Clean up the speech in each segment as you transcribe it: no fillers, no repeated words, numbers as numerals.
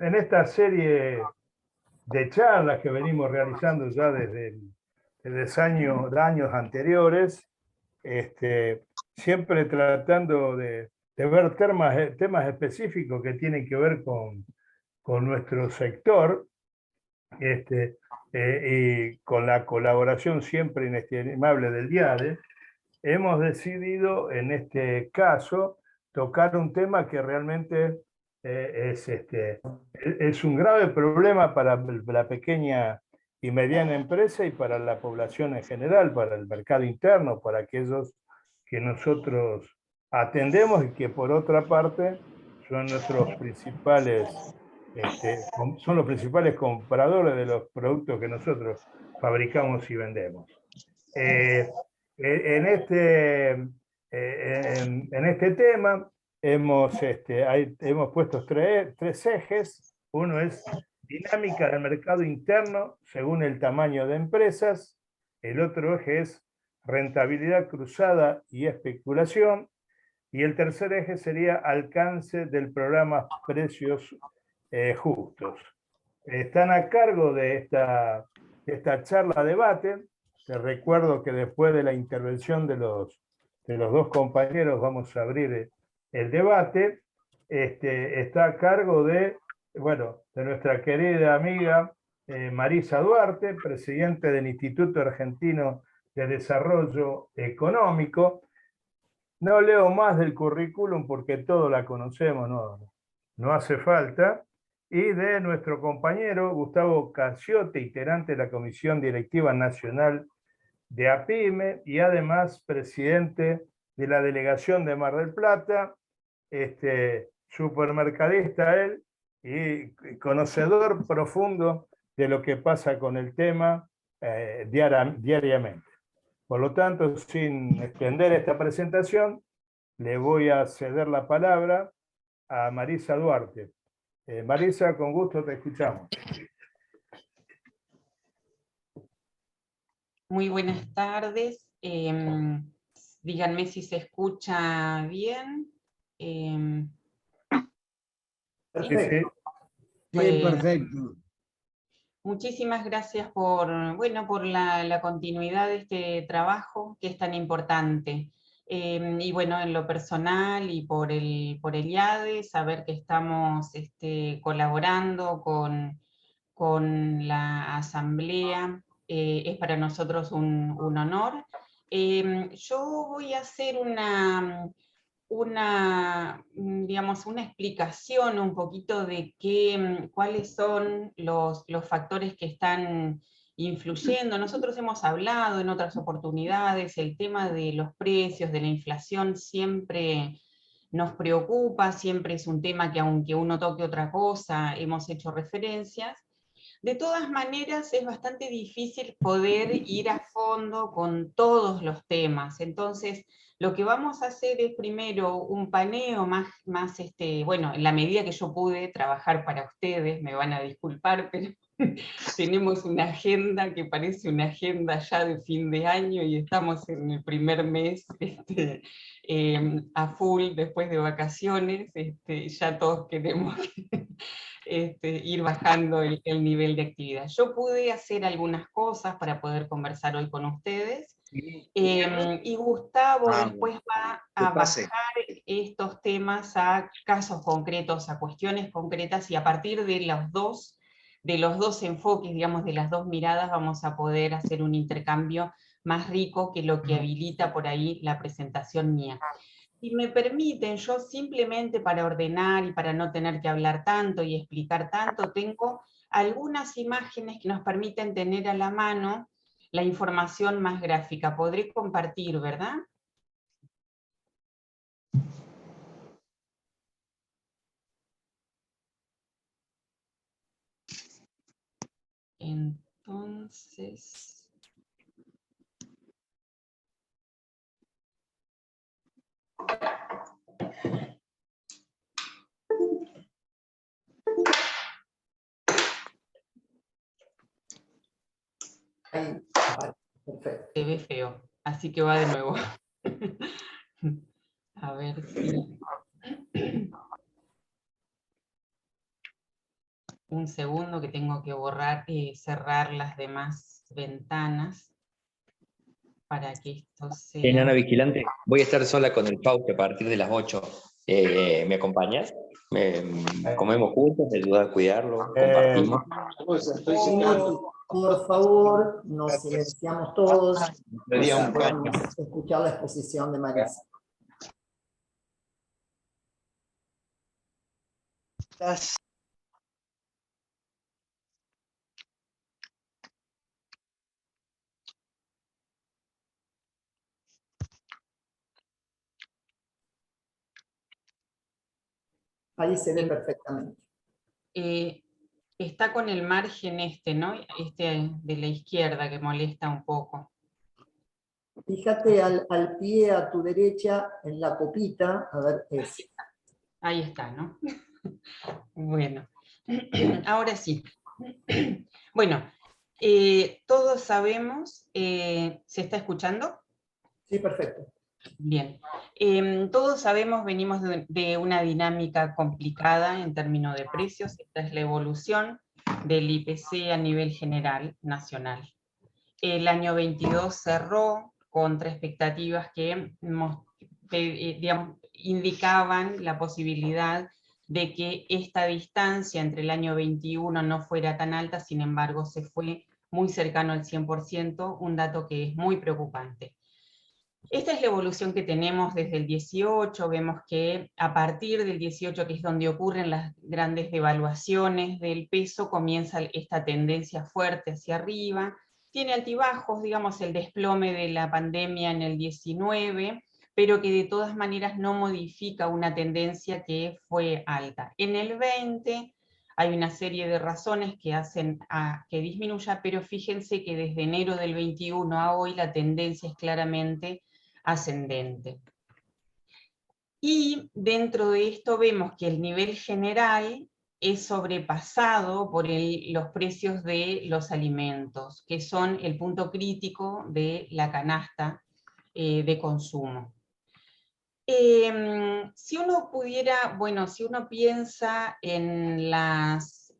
en esta serie de charlas que venimos realizando ya desde años anteriores, siempre tratando de ver temas específicos que tienen que ver con nuestro sector, y con la colaboración siempre inestimable del DIADE, hemos decidido en este caso tocar un tema que realmente es un grave problema para la pequeña y mediana empresa y para la población en general, para el mercado interno, para aquellos que nosotros atendemos y que por otra parte son nuestros principales, son los principales compradores de los productos que nosotros fabricamos y vendemos. En este tema hemos puesto tres ejes. Uno es dinámica del mercado interno según el tamaño de empresas. El otro eje es rentabilidad cruzada y especulación. Y el tercer eje sería alcance del programa Precios Justos. Están a cargo de esta charla debate. Te recuerdo que después de la intervención de los dos compañeros vamos a abrir el debate. Está a cargo de nuestra querida amiga Marisa Duarte, presidente del Instituto Argentino de Desarrollo Económico. No leo más del currículum porque todos la conocemos, no hace falta. Y de nuestro compañero Gustavo Cacciotti, integrante de la Comisión Directiva Nacional de APYME y además presidente de la Delegación de Mar del Plata, supermercadista él y conocedor profundo de lo que pasa con el tema diariamente. Por lo tanto, sin extender esta presentación, le voy a ceder la palabra a Marisa Duarte. Marisa, con gusto te escuchamos. Muy buenas tardes. Díganme si se escucha bien. Perfecto. Sí, perfecto. Muchísimas gracias por la continuidad de este trabajo que es tan importante. Y bueno, en lo personal y por el IADE, saber que estamos colaborando con la Asamblea es para nosotros un honor. Yo voy a hacer digamos, una explicación un poquito de cuáles son los factores que están influyendo. Nosotros hemos hablado en otras oportunidades, el tema de los precios, de la inflación siempre nos preocupa, siempre es un tema que aunque uno toque otra cosa, hemos hecho referencias. De todas maneras, es bastante difícil poder ir a fondo con todos los temas. Entonces, lo que vamos a hacer es primero un paneo más bueno, en la medida que yo pude trabajar para ustedes, me van a disculpar, pero tenemos una agenda que parece una agenda ya de fin de año y estamos en el primer mes a full después de vacaciones, ya todos queremos ir bajando el nivel de actividad. Yo pude hacer algunas cosas para poder conversar hoy con ustedes, y Gustavo después va a bajar estos temas a casos concretos, a cuestiones concretas, y a partir de los dos enfoques, digamos, de las dos miradas, vamos a poder hacer un intercambio más rico que lo que habilita por ahí la presentación mía. Si me permiten, yo simplemente para ordenar y para no tener que hablar tanto y explicar tanto, tengo algunas imágenes que nos permiten tener a la mano la información más gráfica. Podré compartir, ¿verdad? Entonces... Se ve feo, así que va de nuevo. A ver si... Un segundo que tengo que borrar y cerrar las demás ventanas para que esto sea... Enana Vigilante, voy a estar sola con el Pau que a partir de las 8. ¿Me acompañas? ¿Comemos juntos? ¿Me ayudas a cuidarlo? ¿Compartimos? Por favor, nos silenciamos todos. Sería un Podemos escuchar la exposición de Marisa. Ahí se ve perfectamente. Está con el margen este, ¿no? Este de la izquierda que molesta un poco. Fíjate al pie a tu derecha, en la copita, a ver, es. Ahí está, ¿no? Bueno, ahora sí. Bueno, todos sabemos, ¿se está escuchando? Sí, perfecto. Bien. Todos sabemos, venimos de una dinámica complicada en términos de precios. Esta es la evolución del IPC a nivel general nacional. El año 22 cerró contra expectativas que digamos, indicaban la posibilidad de que esta distancia entre el año 21 no fuera tan alta, sin embargo se fue muy cercano al 100%, un dato que es muy preocupante. Esta es la evolución que tenemos desde el 18, vemos que a partir del 18, que es donde ocurren las grandes devaluaciones del peso, comienza esta tendencia fuerte hacia arriba, tiene altibajos, digamos el desplome de la pandemia en el 19, pero que de todas maneras no modifica una tendencia que fue alta. En el 20 hay una serie de razones que hacen a que disminuya, pero fíjense que desde enero del 21 a hoy la tendencia es claramente ascendente. Y dentro de esto vemos que el nivel general es sobrepasado por los precios de los alimentos, que son el punto crítico de la canasta de consumo. Si uno pudiera, bueno, si uno piensa en los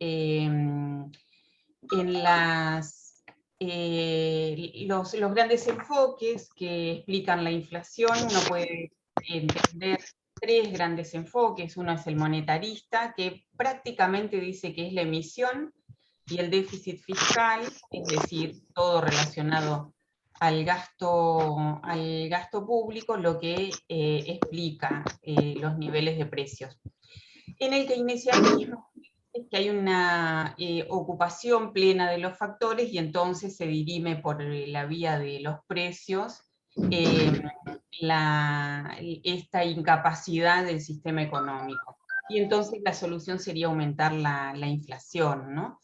grandes enfoques que explican la inflación, uno puede entender tres grandes enfoques. Uno es el monetarista, que prácticamente dice que es la emisión y el déficit fiscal, es decir, todo relacionado al gasto público, lo que explica los niveles de precios. En el keynesianismo es que hay una ocupación plena de los factores y entonces se dirime por la vía de los precios esta incapacidad del sistema económico. Y entonces la solución sería aumentar la inflación, ¿no?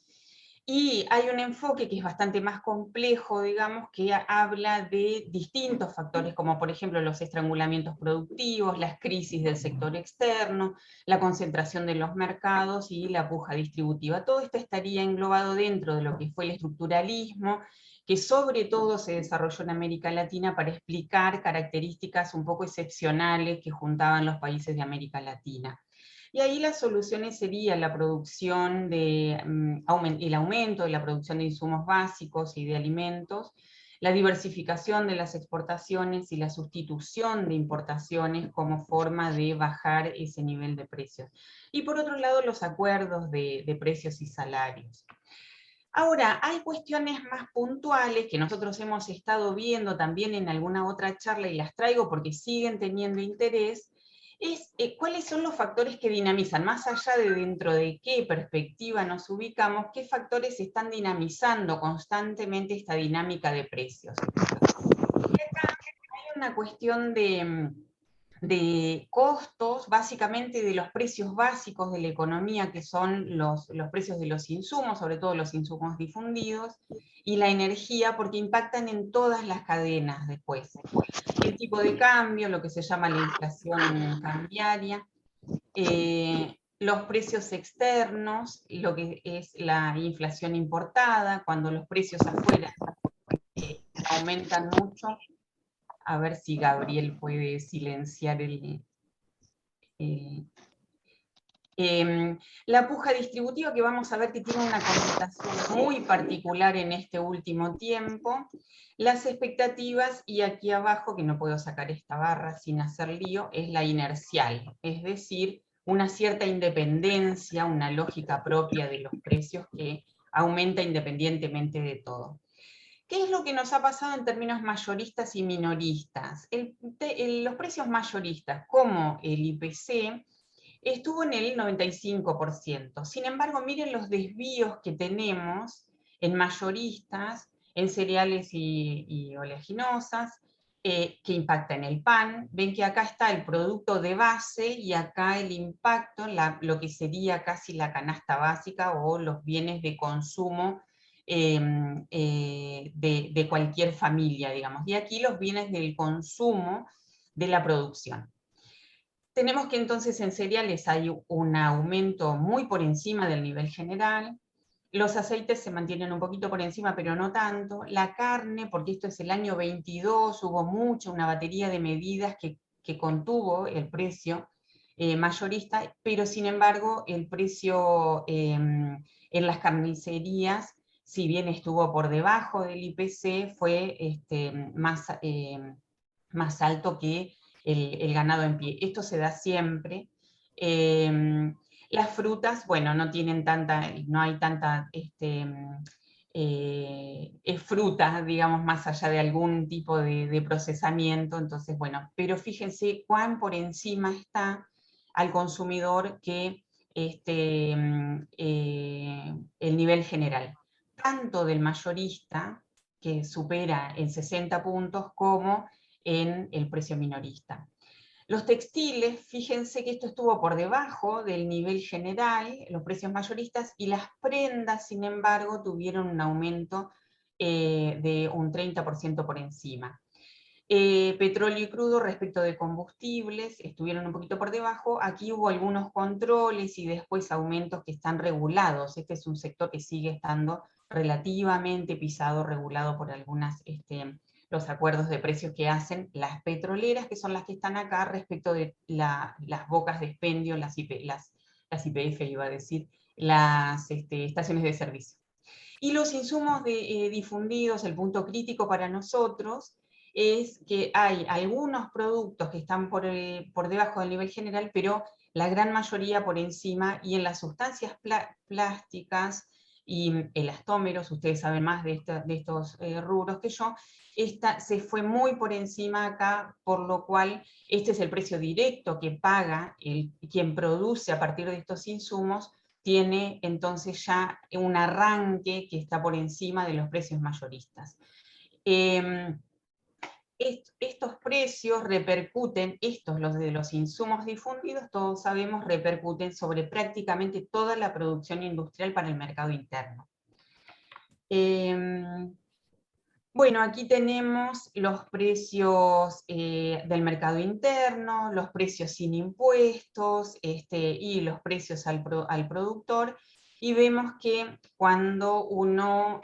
Y hay un enfoque que es bastante más complejo, digamos, que habla de distintos factores, como por ejemplo los estrangulamientos productivos, las crisis del sector externo, la concentración de los mercados y la puja distributiva. Todo esto estaría englobado dentro de lo que fue el estructuralismo, que sobre todo se desarrolló en América Latina para explicar características un poco excepcionales que juntaban los países de América Latina. Y ahí las soluciones serían la producción el aumento de la producción de insumos básicos y de alimentos, la diversificación de las exportaciones y la sustitución de importaciones como forma de bajar ese nivel de precios. Y por otro lado, los acuerdos de precios y salarios. Ahora, hay cuestiones más puntuales que nosotros hemos estado viendo también en alguna otra charla y las traigo porque siguen teniendo interés, cuáles son los factores que dinamizan, más allá de dentro de qué perspectiva nos ubicamos, qué factores están dinamizando constantemente esta dinámica de precios. Y acá hay una cuestión de costos, básicamente de los precios básicos de la economía, que son los precios de los insumos, sobre todo los insumos difundidos, y la energía, porque impactan en todas las cadenas después. El tipo de cambio, lo que se llama la inflación cambiaria, los precios externos, lo que es la inflación importada, cuando los precios afuera aumentan mucho. A ver si Gabriel puede silenciar La puja distributiva, que vamos a ver que tiene una connotación muy particular en este último tiempo, las expectativas, y aquí abajo, que no puedo sacar esta barra sin hacer lío, es la inercial, es decir, una cierta independencia, una lógica propia de los precios que aumenta independientemente de todo. ¿Qué es lo que nos ha pasado en términos mayoristas y minoristas? Los precios mayoristas, como el IPC, estuvo en el 95%. Sin embargo, miren los desvíos que tenemos en mayoristas, en cereales y oleaginosas, que impacta en el pan. Ven que acá está el producto de base y acá el impacto, lo que sería casi la canasta básica o los bienes de consumo de cualquier familia, digamos. Y aquí los bienes del consumo de la producción. Tenemos que entonces en cereales hay un aumento muy por encima del nivel general. Los aceites se mantienen un poquito por encima, pero no tanto. La carne, porque esto es el año 22, hubo una batería de medidas que contuvo el precio mayorista, pero sin embargo el precio en las carnicerías, si bien estuvo por debajo del IPC, fue más alto que el ganado en pie. Esto se da siempre. Las frutas, bueno, no hay tanta fruta, digamos, más allá de algún tipo de procesamiento, entonces, bueno, pero fíjense cuán por encima está al consumidor que el nivel general, tanto del mayorista, que supera en 60 puntos, como en el precio minorista. Los textiles, fíjense que esto estuvo por debajo del nivel general, los precios mayoristas, y las prendas, sin embargo, tuvieron un aumento de un 30% por encima. Petróleo y crudo respecto de combustibles estuvieron un poquito por debajo. Aquí hubo algunos controles y después aumentos que están regulados. Este es un sector que sigue estando relativamente pisado, regulado por algunas los acuerdos de precios que hacen las petroleras, que son las que están acá, respecto de las bocas de expendio, las YPF, iba a decir, las estaciones de servicio. Y los insumos difundidos, el punto crítico para nosotros, es que hay algunos productos que están por debajo del nivel general, pero la gran mayoría por encima, y en las sustancias plásticas y elastómeros, ustedes saben más de estos rubros que yo, se fue muy por encima acá, por lo cual este es el precio directo que paga quien produce a partir de estos insumos, tiene entonces ya un arranque que está por encima de los precios mayoristas. Estos precios repercuten, los de los insumos difundidos, todos sabemos, repercuten sobre prácticamente toda la producción industrial para el mercado interno. Bueno, aquí tenemos los precios del mercado interno, los precios sin impuestos y los precios al productor, y vemos que cuando uno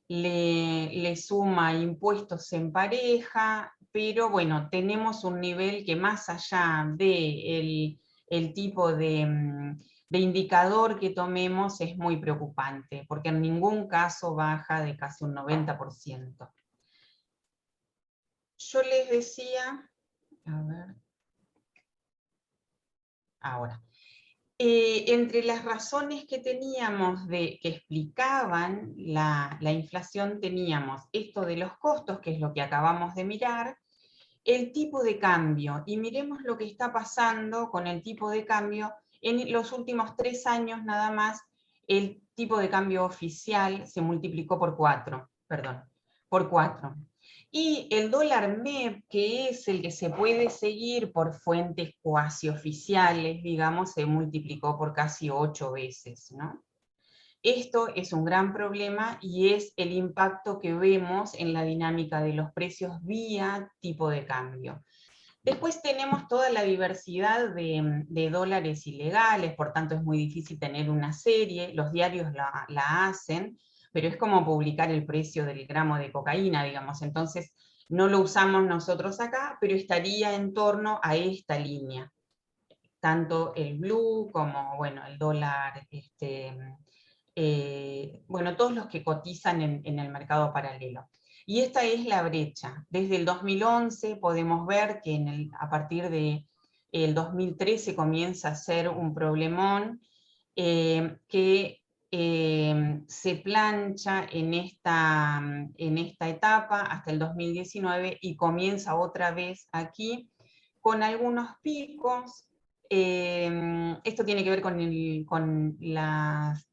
le suma impuestos en pareja, pero bueno, tenemos un nivel que más allá del tipo de indicador que tomemos es muy preocupante, porque en ningún caso baja de casi un 90%. Yo les decía, a ver, ahora, entre las razones que teníamos que explicaban la inflación, teníamos esto de los costos, que es lo que acabamos de mirar, el tipo de cambio, y miremos lo que está pasando con el tipo de cambio. En los últimos 3 años nada más, el tipo de cambio oficial se multiplicó por 4, por 4. Y el dólar MEP, que es el que se puede seguir por fuentes cuasi oficiales, digamos, se multiplicó por casi 8 veces, ¿no? Esto es un gran problema y es el impacto que vemos en la dinámica de los precios vía tipo de cambio. Después tenemos toda la diversidad de dólares ilegales, por tanto es muy difícil tener una serie, los diarios la hacen, pero es como publicar el precio del gramo de cocaína, digamos, entonces no lo usamos nosotros acá, pero estaría en torno a esta línea. tanto el blue como, bueno, el dólar, bueno, todos los que cotizan en el mercado paralelo. Y esta es la brecha. Desde el 2011 podemos ver que a partir del 2013 comienza a ser un problemón que se plancha en esta etapa hasta el 2019 y comienza otra vez aquí con algunos picos. Esto tiene que ver con las...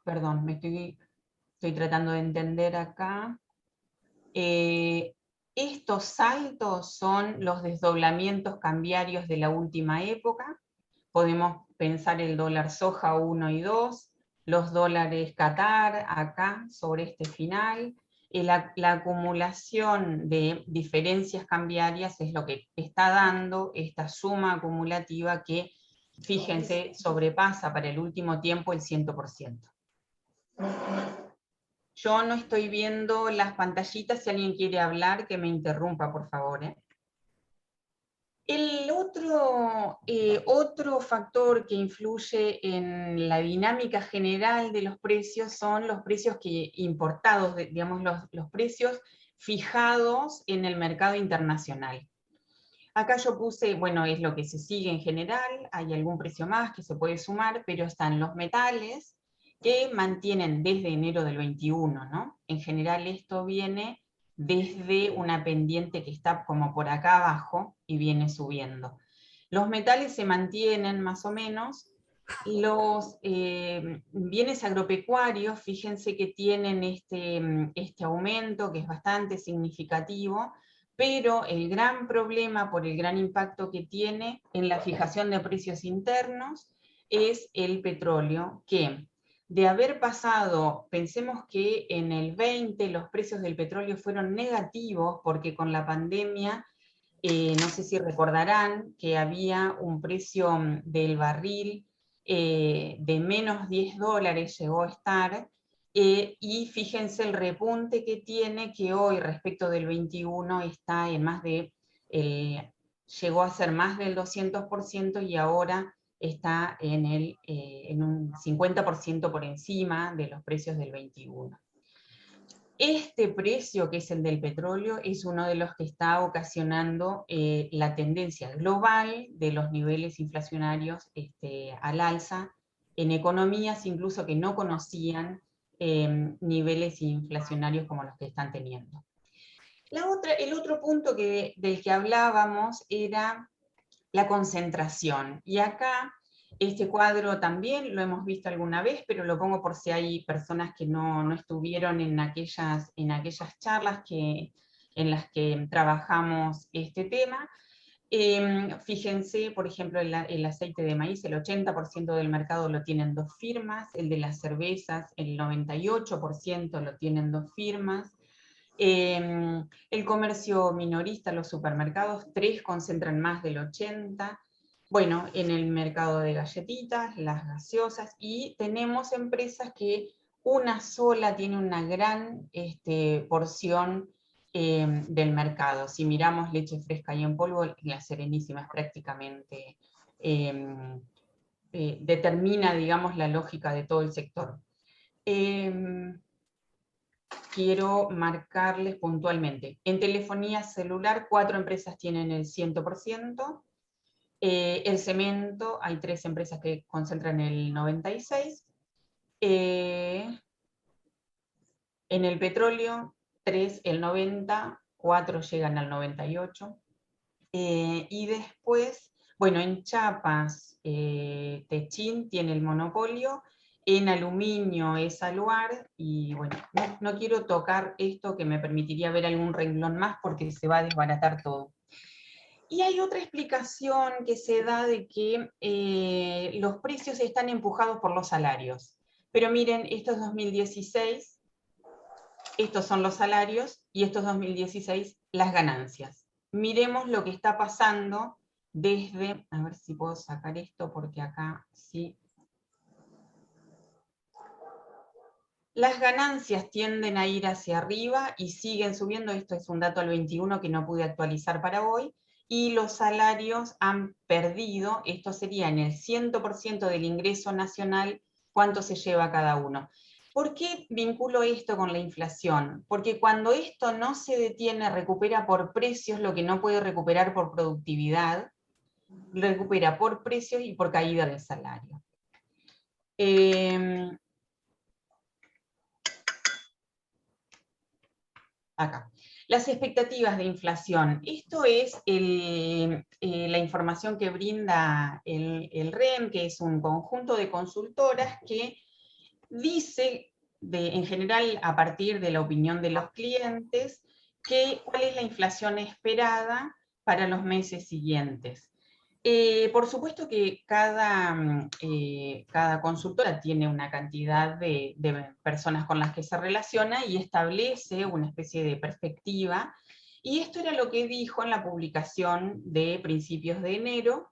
perdón, estoy tratando de entender acá. Estos saltos son los desdoblamientos cambiarios de la última época. Podemos pensar el dólar soja 1 y 2, los dólares Qatar acá sobre este final. La acumulación de diferencias cambiarias es lo que está dando esta suma acumulativa que, fíjense, sobrepasa para el último tiempo el 100%. Yo no estoy viendo las pantallitas, si alguien quiere hablar, que me interrumpa, por favor. El otro factor que influye en la dinámica general de los precios son los precios importados, digamos, los precios fijados en el mercado internacional. Acá yo puse, bueno, es lo que se sigue en general, hay algún precio más que se puede sumar, pero están los metales que mantienen desde enero del 21, ¿no? En general esto viene desde una pendiente que está como por acá abajo y viene subiendo. Los metales se mantienen más o menos. Los bienes agropecuarios, fíjense que tienen este aumento que es bastante significativo, pero el gran problema por el gran impacto que tiene en la fijación de precios internos es el petróleo, que de haber pasado, pensemos que en el 20 los precios del petróleo fueron negativos porque con la pandemia, no sé si recordarán que había un precio del barril de menos $10 llegó a estar, y fíjense el repunte que tiene, que hoy respecto del 21 está en más de, llegó a ser más del 200% y ahora está en un 50% por encima de los precios del 21. Este precio, que es el del petróleo, es uno de los que está ocasionando la tendencia global de los niveles inflacionarios al alza en economías incluso que no conocían niveles inflacionarios como los que están teniendo. El otro punto del que hablábamos era la concentración. Y acá, este cuadro también lo hemos visto alguna vez, pero lo pongo por si hay personas que no estuvieron en aquellas charlas en las que trabajamos este tema. Fíjense, por ejemplo, el aceite de maíz, el 80% del mercado lo tienen 2 firmas, el de las cervezas, el 98% lo tienen 2 firmas, el comercio minorista, los supermercados, 3 concentran más del 80%, bueno, en el mercado de galletitas, las gaseosas, y tenemos empresas que una sola tiene una gran porción del mercado. Si miramos leche fresca y en polvo, la Serenísima es prácticamente, determina, digamos, la lógica de todo el sector. Quiero marcarles puntualmente. En telefonía celular, 4 empresas tienen el 100%. El cemento, hay 3 empresas que concentran el 96%. En el petróleo, 3 el 90%, 4 llegan al 98%. Y después, bueno, en chapas, Techin tiene el monopolio. En aluminio es Aluar, y bueno, no quiero tocar esto que me permitiría ver algún renglón más porque se va a desbaratar todo. Y hay otra explicación que se da de que los precios están empujados por los salarios. Pero miren, esto es 2016, estos son los salarios, y esto es 2016, las ganancias. Miremos lo que está pasando desde, a ver si puedo sacar esto porque acá sí. Las ganancias tienden a ir hacia arriba y siguen subiendo. Esto es un dato al 21 que no pude actualizar para hoy. y los salarios han perdido, esto sería en el 100% del ingreso nacional, cuánto se lleva cada uno. ¿Por qué vinculo esto con la inflación? Porque cuando esto no se detiene, recupera por precios lo que no puede recuperar por productividad, recupera por precios y por caída del salario. Acá. Las expectativas de inflación. Esto es la información que brinda el REM, que es un conjunto de consultoras que dice, en general a partir de la opinión de los clientes, cuál es la inflación esperada para los meses siguientes. Por supuesto que cada consultora tiene una cantidad de personas con las que se relaciona y establece una especie de perspectiva, y esto era lo que dijo en la publicación de principios de enero,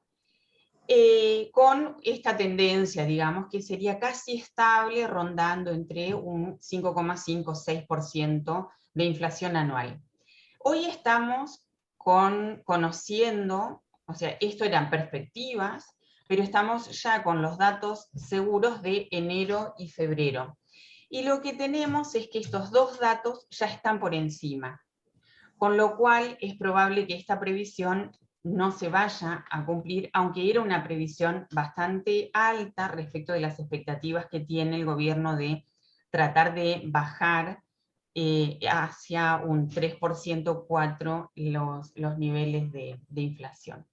con esta tendencia, digamos, que sería casi estable, rondando entre un 5,5-6% de inflación anual. Hoy estamos conociendo, o sea, esto eran perspectivas, pero estamos ya con los datos seguros de enero y febrero. Y lo que tenemos es que estos dos datos ya están por encima, con lo cual es probable que esta previsión no se vaya a cumplir, aunque era una previsión bastante alta respecto de las expectativas que tiene el gobierno de tratar de bajar hacia un 3%, 4% los niveles de inflación.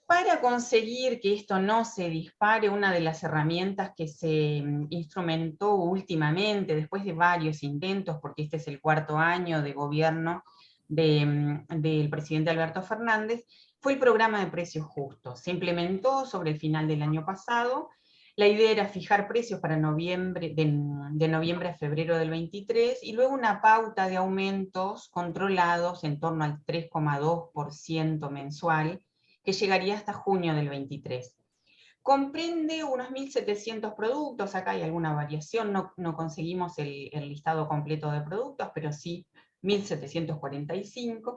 Para conseguir que esto no se dispare, una de las herramientas que se instrumentó últimamente, después de varios intentos, porque este es el 4º año de gobierno del presidente Alberto Fernández, fue el programa de precios justos. Se implementó sobre el final del año pasado. La idea era fijar precios para de noviembre a febrero del 23, y luego una pauta de aumentos controlados en torno al 3,2% mensual, que llegaría hasta junio del 23. Comprende unos 1.700 productos, acá hay alguna variación, no conseguimos el listado completo de productos, pero sí 1.745,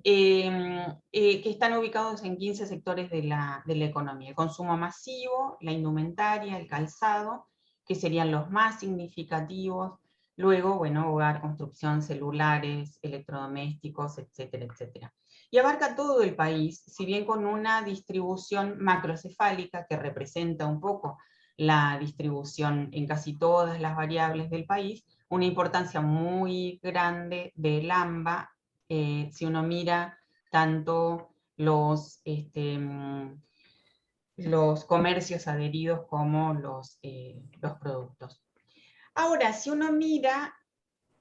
que están ubicados en 15 sectores de la economía. El consumo masivo, la indumentaria, el calzado, que serían los más significativos. Luego, bueno, hogar, construcción, celulares, electrodomésticos, etcétera, etcétera. Y abarca todo el país, si bien con una distribución macrocefálica que representa un poco la distribución en casi todas las variables del país, una importancia muy grande del AMBA, si uno mira tanto los comercios adheridos como los productos. Ahora, si uno mira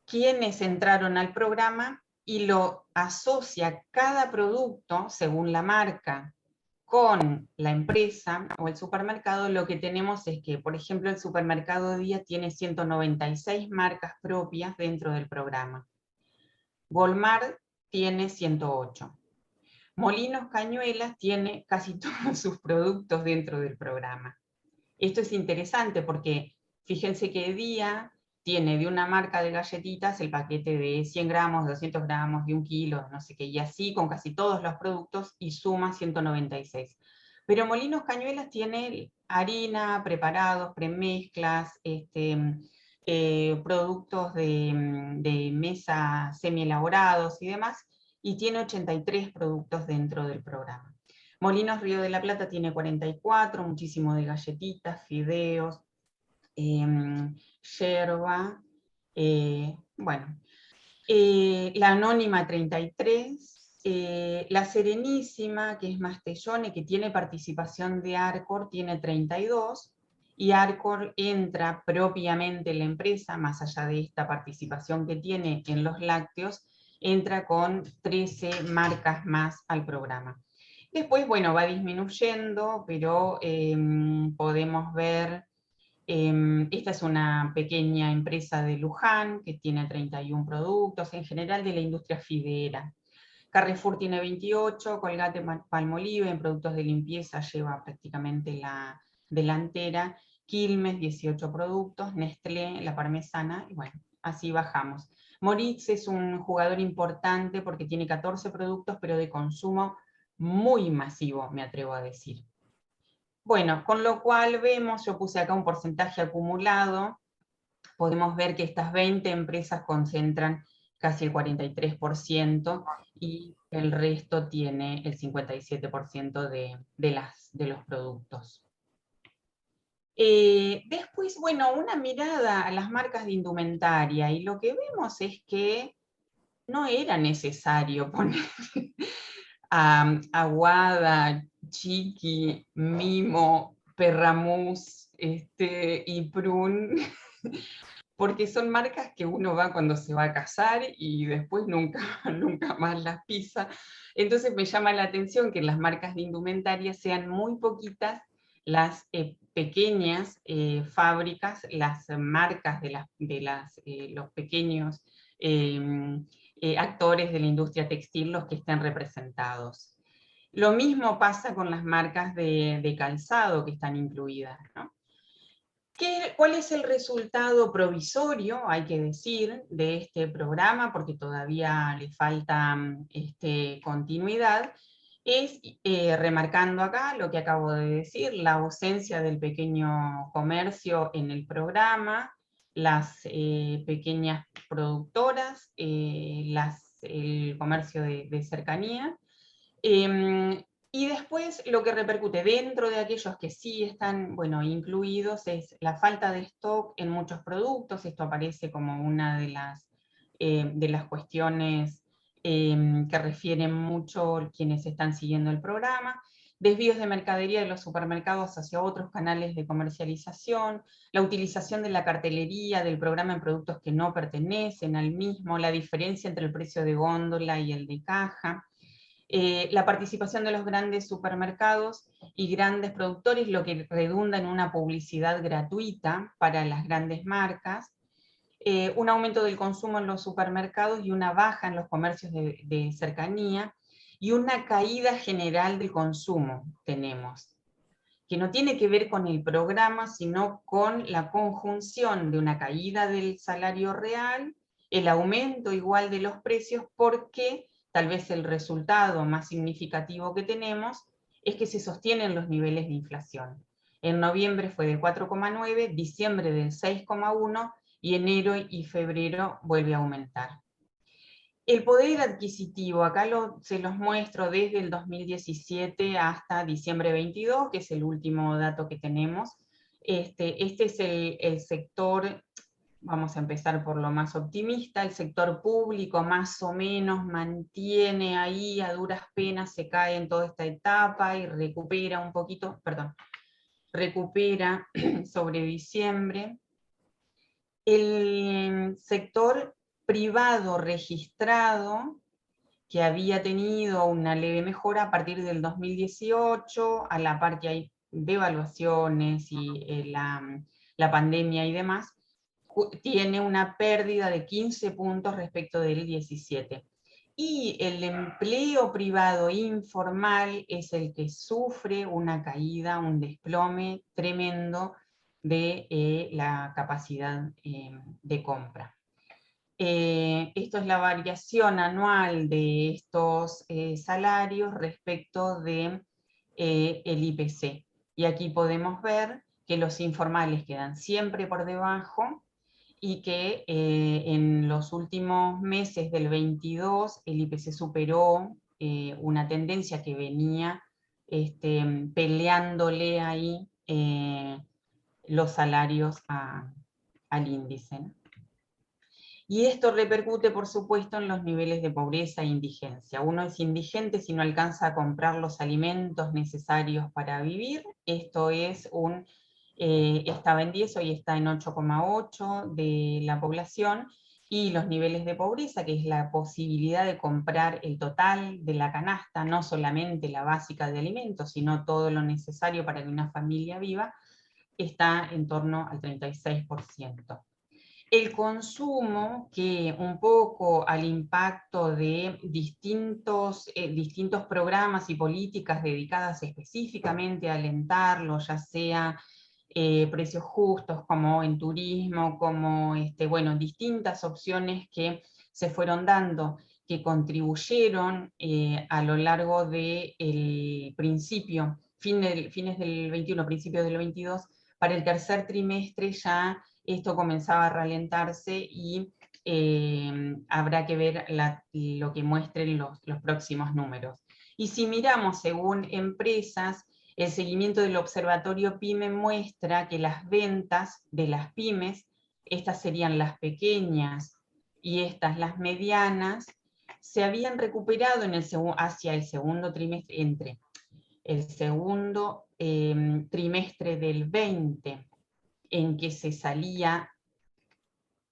quiénes entraron al programa y lo asocia cada producto según la marca con la empresa o el supermercado, lo que tenemos es que, por ejemplo, el supermercado Día tiene 196 marcas propias dentro del programa. Walmart tiene 108. Molinos Cañuelas tiene casi todos sus productos dentro del programa. Esto es interesante porque fíjense que Día tiene de una marca de galletitas el paquete de 100 gramos, 200 gramos, de 1 kilo, no sé qué, y así con casi todos los productos, y suma 196. Pero Molinos Cañuelas tiene harina, preparados, premezclas, productos de mesa semi-elaborados y demás, y tiene 83 productos dentro del programa. Molinos Río de la Plata tiene 44, muchísimo de galletitas, fideos, yerba, bueno. La Anónima 33, la Serenísima, que es Mastellone, que tiene participación de Arcor, tiene 32, y Arcor entra propiamente en la empresa, más allá de esta participación que tiene en los lácteos, entra con 13 marcas más al programa. Después, bueno, va disminuyendo, pero podemos ver, esta es una pequeña empresa de Luján que tiene 31 productos, en general de la industria fideera. Carrefour tiene 28, Colgate Palmolive en productos de limpieza lleva prácticamente la delantera, Quilmes 18 productos, Nestlé, la parmesana, y bueno, así bajamos. Moritz es un jugador importante porque tiene 14 productos, pero de consumo muy masivo, me atrevo a decir. Bueno, con lo cual vemos, yo puse acá un porcentaje acumulado, podemos ver que estas 20 empresas concentran casi el 43% y el resto tiene el 57% de los productos. Después, bueno, una mirada a las marcas de indumentaria, y lo que vemos es que no era necesario poner a Aguada, Chiqui, Mimo, Perramús y Prun, porque son marcas que uno va cuando se va a casar y después nunca, nunca más las pisa. Entonces me llama la atención que en las marcas de indumentaria sean muy poquitas las pequeñas fábricas, las marcas de los pequeños actores de la industria textil, los que estén representados. Lo mismo pasa con las marcas de calzado que están incluidas, ¿no? ¿Cuál es el resultado provisorio, hay que decir, de este programa? Porque todavía le falta continuidad. Es, remarcando acá lo que acabo de decir, la ausencia del pequeño comercio en el programa, las pequeñas productoras, el comercio de cercanía, y después lo que repercute dentro de aquellos que sí están, bueno, incluidos es la falta de stock en muchos productos. Esto aparece como una de las cuestiones que refieren mucho quienes están siguiendo el programa. Desvíos de mercadería de los supermercados hacia otros canales de comercialización, la utilización de la cartelería del programa en productos que no pertenecen al mismo, la diferencia entre el precio de góndola y el de caja, la participación de los grandes supermercados y grandes productores, lo que redunda en una publicidad gratuita para las grandes marcas, un aumento del consumo en los supermercados y una baja en los comercios de cercanía, y una caída general del consumo tenemos, que no tiene que ver con el programa, sino con la conjunción de una caída del salario real, el aumento igual de los precios, porque tal vez el resultado más significativo que tenemos es que se sostienen los niveles de inflación. En noviembre fue del 4,9, diciembre del 6,1, y enero y febrero vuelve a aumentar. El poder adquisitivo, acá se los muestro desde el 2017 hasta diciembre 22, que es el último dato que tenemos. Este es el sector, vamos a empezar por lo más optimista, el sector público más o menos mantiene ahí, a duras penas se cae en toda esta etapa y recupera un poquito, perdón, recupera sobre diciembre. El sector privado registrado, que había tenido una leve mejora a partir del 2018, a la par que hay devaluaciones y la pandemia y demás, tiene una pérdida de 15 puntos respecto del 17. Y el empleo privado informal es el que sufre una caída, un desplome tremendo de la capacidad de compra. Esto es la variación anual de estos salarios respecto de el IPC. Y aquí podemos ver que los informales quedan siempre por debajo y que en los últimos meses del 22 el IPC superó una tendencia que venía peleándole ahí los salarios al índice, ¿no? Y esto repercute, por supuesto, en los niveles de pobreza e indigencia. Uno es indigente si no alcanza a comprar los alimentos necesarios para vivir. Esto es estaba en 10, hoy está en 8,8 de la población. Y los niveles de pobreza, que es la posibilidad de comprar el total de la canasta, no solamente la básica de alimentos, sino todo lo necesario para que una familia viva, está en torno al 36%. El consumo, que un poco al impacto de distintos programas y políticas dedicadas específicamente a alentarlo, ya sea precios justos, como en turismo, como bueno, distintas opciones que se fueron dando, que contribuyeron a lo largo del principio, fines del 21, principios del 22, para el tercer trimestre ya esto comenzaba a ralentarse y habrá que ver lo que muestren los próximos números. Y si miramos según empresas, el seguimiento del Observatorio PYME muestra que las ventas de las pymes, estas serían las pequeñas y estas las medianas, se habían recuperado hacia el segundo trimestre, entre el segundo trimestre del 20, en que se salía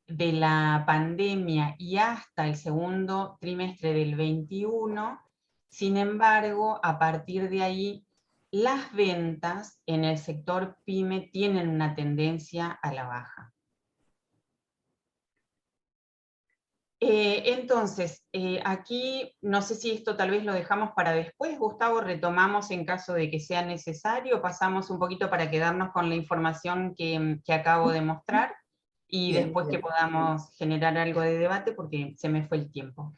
de la pandemia, y hasta el segundo trimestre del 21, sin embargo, a partir de ahí, las ventas en el sector PYME tienen una tendencia a la baja. Entonces, aquí, no sé si esto tal vez lo dejamos para después, Gustavo, retomamos en caso de que sea necesario, pasamos un poquito para quedarnos con la información que acabo de mostrar, y Bien, después bien. que podamos generar algo de debate, porque se me fue el tiempo.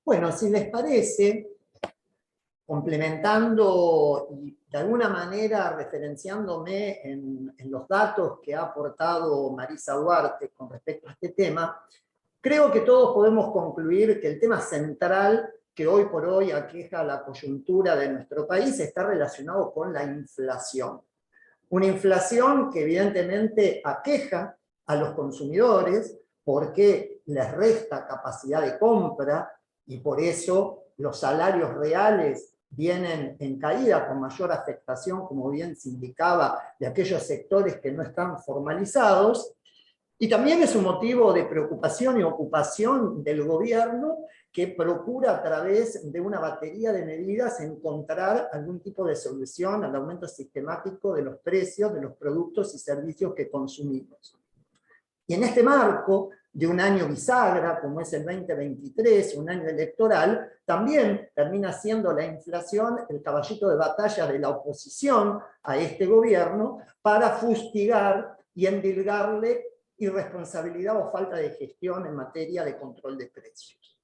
Bueno, si les parece, complementando y de alguna manera referenciándome en los datos que ha aportado Marisa Duarte con respecto a este tema, creo que todos podemos concluir que el tema central que hoy por hoy aqueja la coyuntura de nuestro país está relacionado con la inflación. Una inflación que evidentemente aqueja a los consumidores porque les resta capacidad de compra y por eso los salarios reales vienen en caída con mayor afectación, como bien se indicaba, de aquellos sectores que no están formalizados. Y también es un motivo de preocupación y ocupación del gobierno, que procura a través de una batería de medidas encontrar algún tipo de solución al aumento sistemático de los precios de los productos y servicios que consumimos. Y en este marco de un año bisagra, como es el 2023, un año electoral, también termina siendo la inflación el caballito de batalla de la oposición a este gobierno para fustigar y endilgarle irresponsabilidad o falta de gestión en materia de control de precios.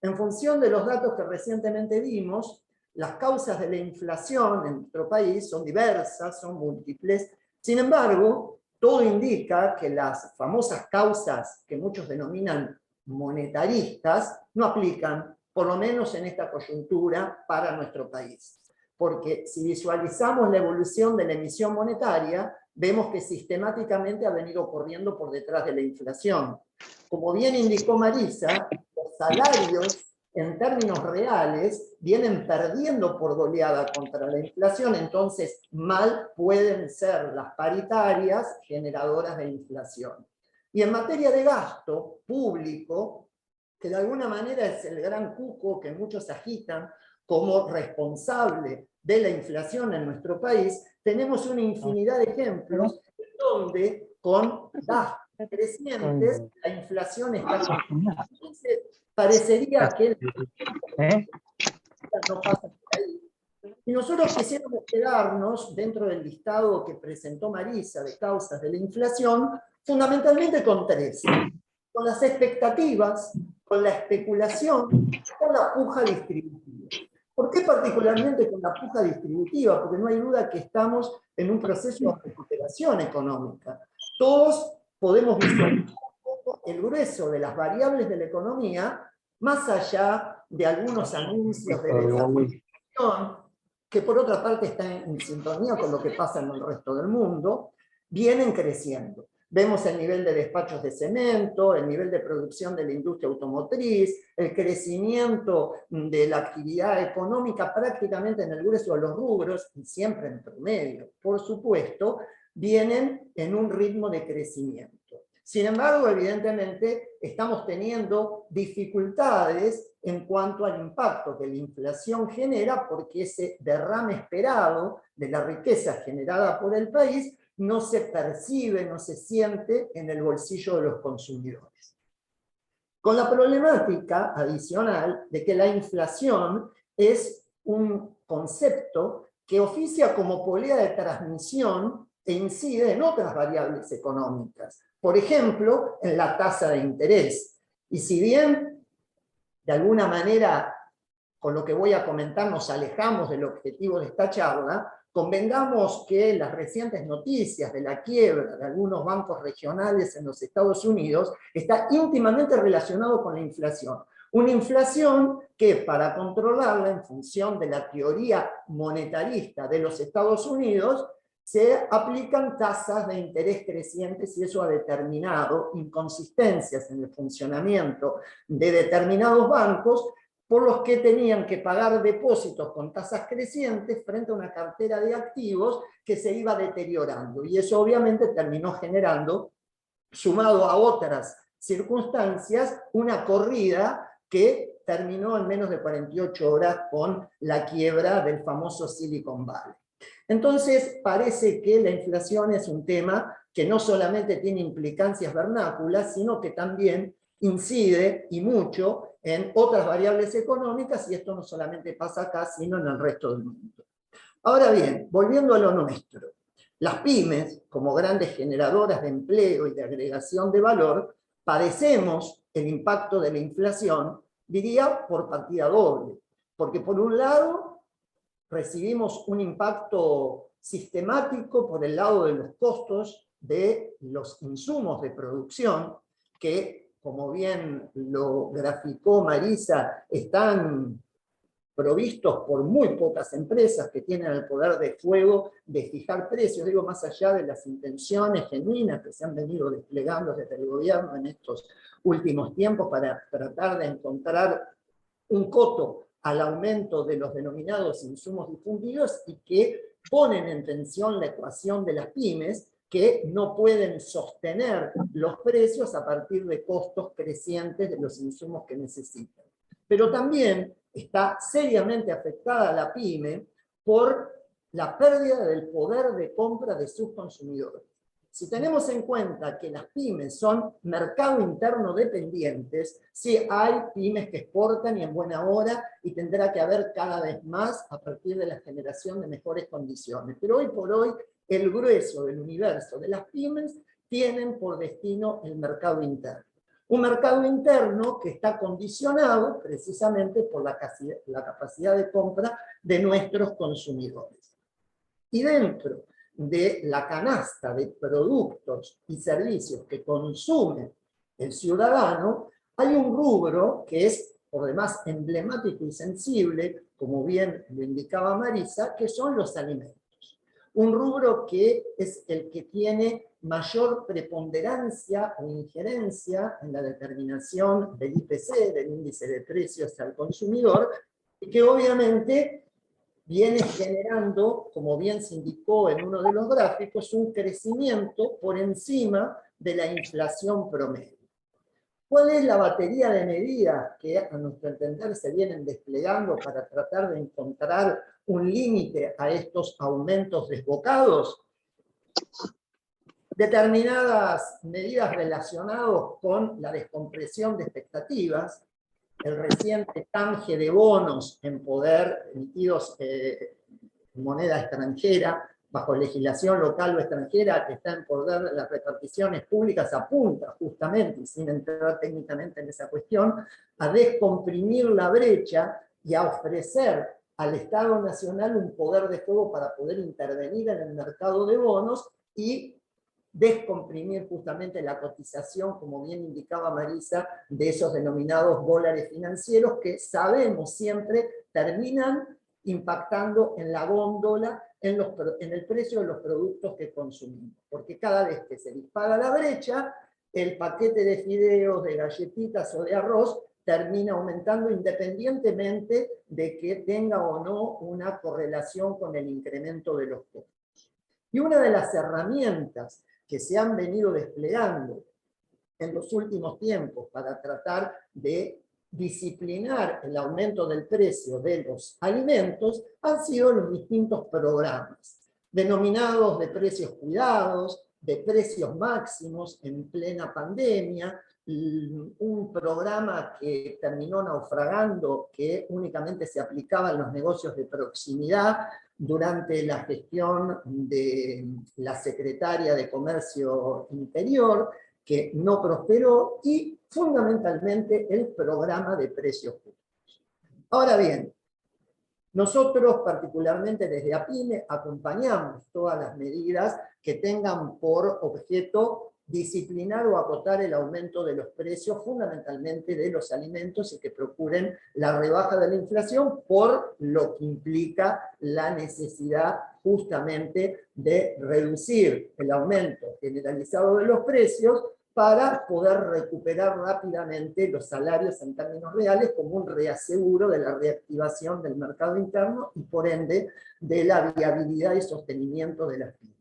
En función de los datos que recientemente vimos, las causas de la inflación en nuestro país son diversas, son múltiples. Sin embargo, todo indica que las famosas causas que muchos denominan monetaristas no aplican, por lo menos en esta coyuntura, para nuestro país. Porque si visualizamos la evolución de la emisión monetaria, vemos que sistemáticamente ha venido corriendo por detrás de la inflación. Como bien indicó Marisa, los salarios en términos reales vienen perdiendo por goleada contra la inflación, entonces mal pueden ser las paritarias generadoras de inflación. Y en materia de gasto público, que de alguna manera es el gran cuco que muchos agitan como responsable de la inflación en nuestro país, tenemos una infinidad de ejemplos donde con gastos crecientes la inflación está... Entonces, parecería que no pasa por ahí. Y nosotros quisiéramos quedarnos dentro del listado que presentó Marisa de causas de la inflación, fundamentalmente con tres: con las expectativas, con la especulación, con la puja distributiva. ¿Por qué particularmente con la puja distributiva? Porque no hay duda que estamos en un proceso de recuperación económica. Todos podemos visualizar un poco el grueso de las variables de la economía, más allá de algunos anuncios de desafección, que por otra parte están en sintonía con lo que pasa en el resto del mundo, vienen creciendo. Vemos el nivel de despachos de cemento, el nivel de producción de la industria automotriz, el crecimiento de la actividad económica prácticamente en el grueso de los rubros, y siempre en promedio, por supuesto, vienen en un ritmo de crecimiento. Sin embargo, evidentemente, estamos teniendo dificultades en cuanto al impacto que la inflación genera, porque ese derrame esperado de la riqueza generada por el país no se percibe, no se siente en el bolsillo de los consumidores. Con la problemática adicional de que la inflación es un concepto que oficia como polea de transmisión e incide en otras variables económicas. Por ejemplo, en la tasa de interés. Y si bien, de alguna manera, con lo que voy a comentar nos alejamos del objetivo de esta charla, convengamos que las recientes noticias de la quiebra de algunos bancos regionales en los Estados Unidos está íntimamente relacionado con la inflación. Una inflación que, para controlarla en función de la teoría monetarista de los Estados Unidos, se aplican tasas de interés crecientes y eso ha determinado inconsistencias en el funcionamiento de determinados bancos por los que tenían que pagar depósitos con tasas crecientes frente a una cartera de activos que se iba deteriorando. Y eso obviamente terminó generando, sumado a otras circunstancias, una corrida que terminó en menos de 48 horas con la quiebra del famoso Silicon Valley. Entonces, parece que la inflación es un tema que no solamente tiene implicancias vernáculas, sino que también incide, y mucho, en otras variables económicas, y esto no solamente pasa acá, sino en el resto del mundo. Ahora bien, volviendo a lo nuestro, las pymes, como grandes generadoras de empleo y de agregación de valor, padecemos el impacto de la inflación, diría, por partida doble, porque por un lado recibimos un impacto sistemático por el lado de los costos de los insumos de producción, que, como bien lo graficó Marisa, están provistos por muy pocas empresas que tienen el poder de fuego de fijar precios, digo, más allá de las intenciones genuinas que se han venido desplegando desde el gobierno en estos últimos tiempos para tratar de encontrar un coto al aumento de los denominados insumos difundidos y que ponen en tensión la ecuación de las pymes que no pueden sostener los precios a partir de costos crecientes de los insumos que necesitan. Pero también está seriamente afectada la pyme por la pérdida del poder de compra de sus consumidores. Si tenemos en cuenta que las pymes son mercado interno dependientes, sí hay pymes que exportan y en buena hora y tendrá que haber cada vez más a partir de la generación de mejores condiciones. Pero hoy por hoy el grueso del universo de las pymes tienen por destino el mercado interno. Un mercado interno que está condicionado precisamente por la capacidad de compra de nuestros consumidores. Y dentro de la canasta de productos y servicios que consume el ciudadano, hay un rubro que es, por demás, emblemático y sensible, como bien lo indicaba Marisa, que son los alimentos. Un rubro que es el que tiene mayor preponderancia o injerencia en la determinación del IPC, del índice de precios al consumidor, y que obviamente viene generando, como bien se indicó en uno de los gráficos, un crecimiento por encima de la inflación promedio. ¿Cuál es la batería de medidas que a nuestro entender se vienen desplegando para tratar de encontrar un límite a estos aumentos desbocados? Determinadas medidas relacionadas con la descompresión de expectativas, el reciente canje de bonos en poder emitidos en moneda extranjera, bajo legislación local o extranjera, que está en poder de las reparticiones públicas, apunta justamente, y sin entrar técnicamente en esa cuestión, a descomprimir la brecha y a ofrecer al Estado Nacional un poder de fuego para poder intervenir en el mercado de bonos y descomprimir justamente la cotización, como bien indicaba Marisa, de esos denominados dólares financieros que sabemos siempre terminan impactando en la góndola, en el precio de los productos que consumimos. Porque cada vez que se dispara la brecha, el paquete de fideos, de galletitas o de arroz termina aumentando independientemente de que tenga o no una correlación con el incremento de los costos. Y una de las herramientas que se han venido desplegando en los últimos tiempos para tratar de disciplinar el aumento del precio de los alimentos han sido los distintos programas, denominados de precios cuidados, de precios máximos en plena pandemia, un programa que terminó naufragando, que únicamente se aplicaba a los negocios de proximidad durante la gestión de la secretaria de Comercio Interior, que no prosperó, y fundamentalmente el programa de precios justos. Ahora bien, nosotros particularmente desde APYME acompañamos todas las medidas que tengan por objeto disciplinar o acotar el aumento de los precios, fundamentalmente de los alimentos, y que procuren la rebaja de la inflación, por lo que implica la necesidad justamente de reducir el aumento generalizado de los precios para poder recuperar rápidamente los salarios en términos reales, como un reaseguro de la reactivación del mercado interno y por ende de la viabilidad y sostenimiento de las pymes.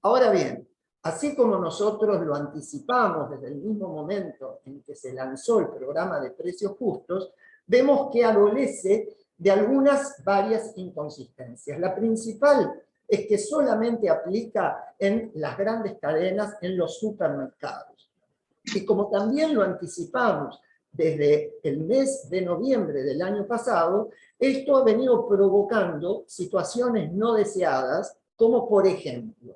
Ahora bien, así como nosotros lo anticipamos desde el mismo momento en que se lanzó el programa de precios justos, vemos que adolece de varias inconsistencias. La principal es que solamente aplica en las grandes cadenas, en los supermercados. Y como también lo anticipamos desde el mes de noviembre del año pasado, esto ha venido provocando situaciones no deseadas, como por ejemplo,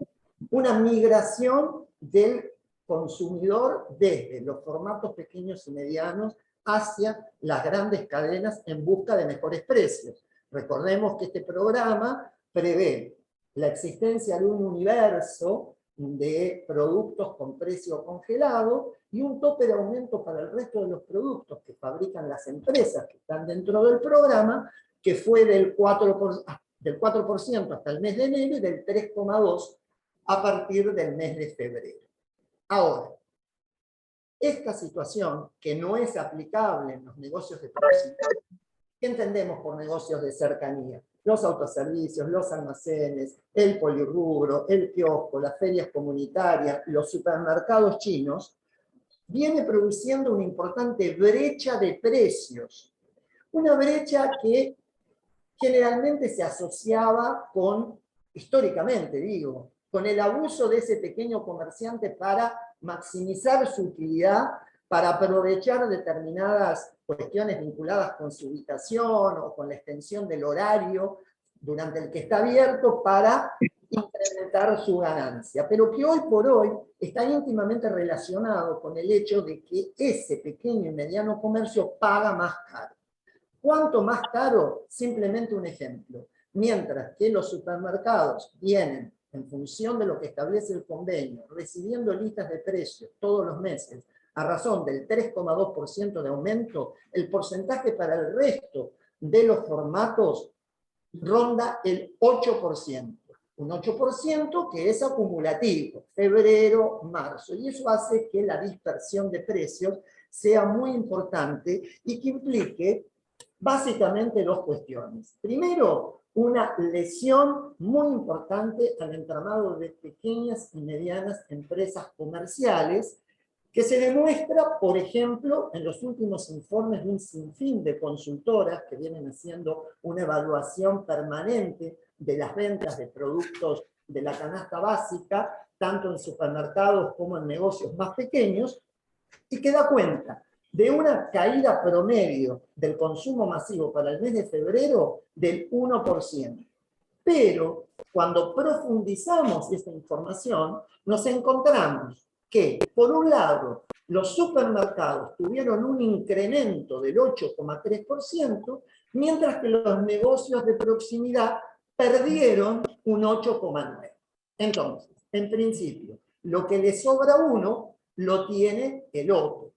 una migración del consumidor desde los formatos pequeños y medianos hacia las grandes cadenas en busca de mejores precios. Recordemos que este programa prevé la existencia de un universo de productos con precio congelado y un tope de aumento para el resto de los productos que fabrican las empresas que están dentro del programa, que fue del 4% hasta el mes de enero y del 3,2% a partir del mes de febrero. Ahora, esta situación, que no es aplicable en los negocios de proximidad, ¿qué entendemos por negocios de cercanía? Los autoservicios, los almacenes, el polirrubro, el kiosco, las ferias comunitarias, los supermercados chinos, viene produciendo una importante brecha de precios. Una brecha que generalmente se asociaba con, históricamente digo, con el abuso de ese pequeño comerciante para maximizar su utilidad, para aprovechar determinadas cuestiones vinculadas con su ubicación o con la extensión del horario durante el que está abierto para incrementar su ganancia, pero que hoy por hoy está íntimamente relacionado con el hecho de que ese pequeño y mediano comercio paga más caro. ¿Cuánto más caro? Simplemente un ejemplo. Mientras que los supermercados vienen, en función de lo que establece el convenio, recibiendo listas de precios todos los meses, a razón del 3,2% de aumento, el porcentaje para el resto de los formatos ronda el 8%. Un 8% que es acumulativo, febrero, marzo, y eso hace que la dispersión de precios sea muy importante y que implique básicamente dos cuestiones. Primero, una lesión muy importante al entramado de pequeñas y medianas empresas comerciales, que se demuestra, por ejemplo, en los últimos informes de un sinfín de consultoras que vienen haciendo una evaluación permanente de las ventas de productos de la canasta básica, tanto en supermercados como en negocios más pequeños, y que da cuenta de una caída promedio del consumo masivo para el mes de febrero del 1%. Pero cuando profundizamos esta información, nos encontramos que, por un lado, los supermercados tuvieron un incremento del 8,3%, mientras que los negocios de proximidad perdieron un 8,9%. Entonces, en principio, lo que le sobra a uno, lo tiene el otro.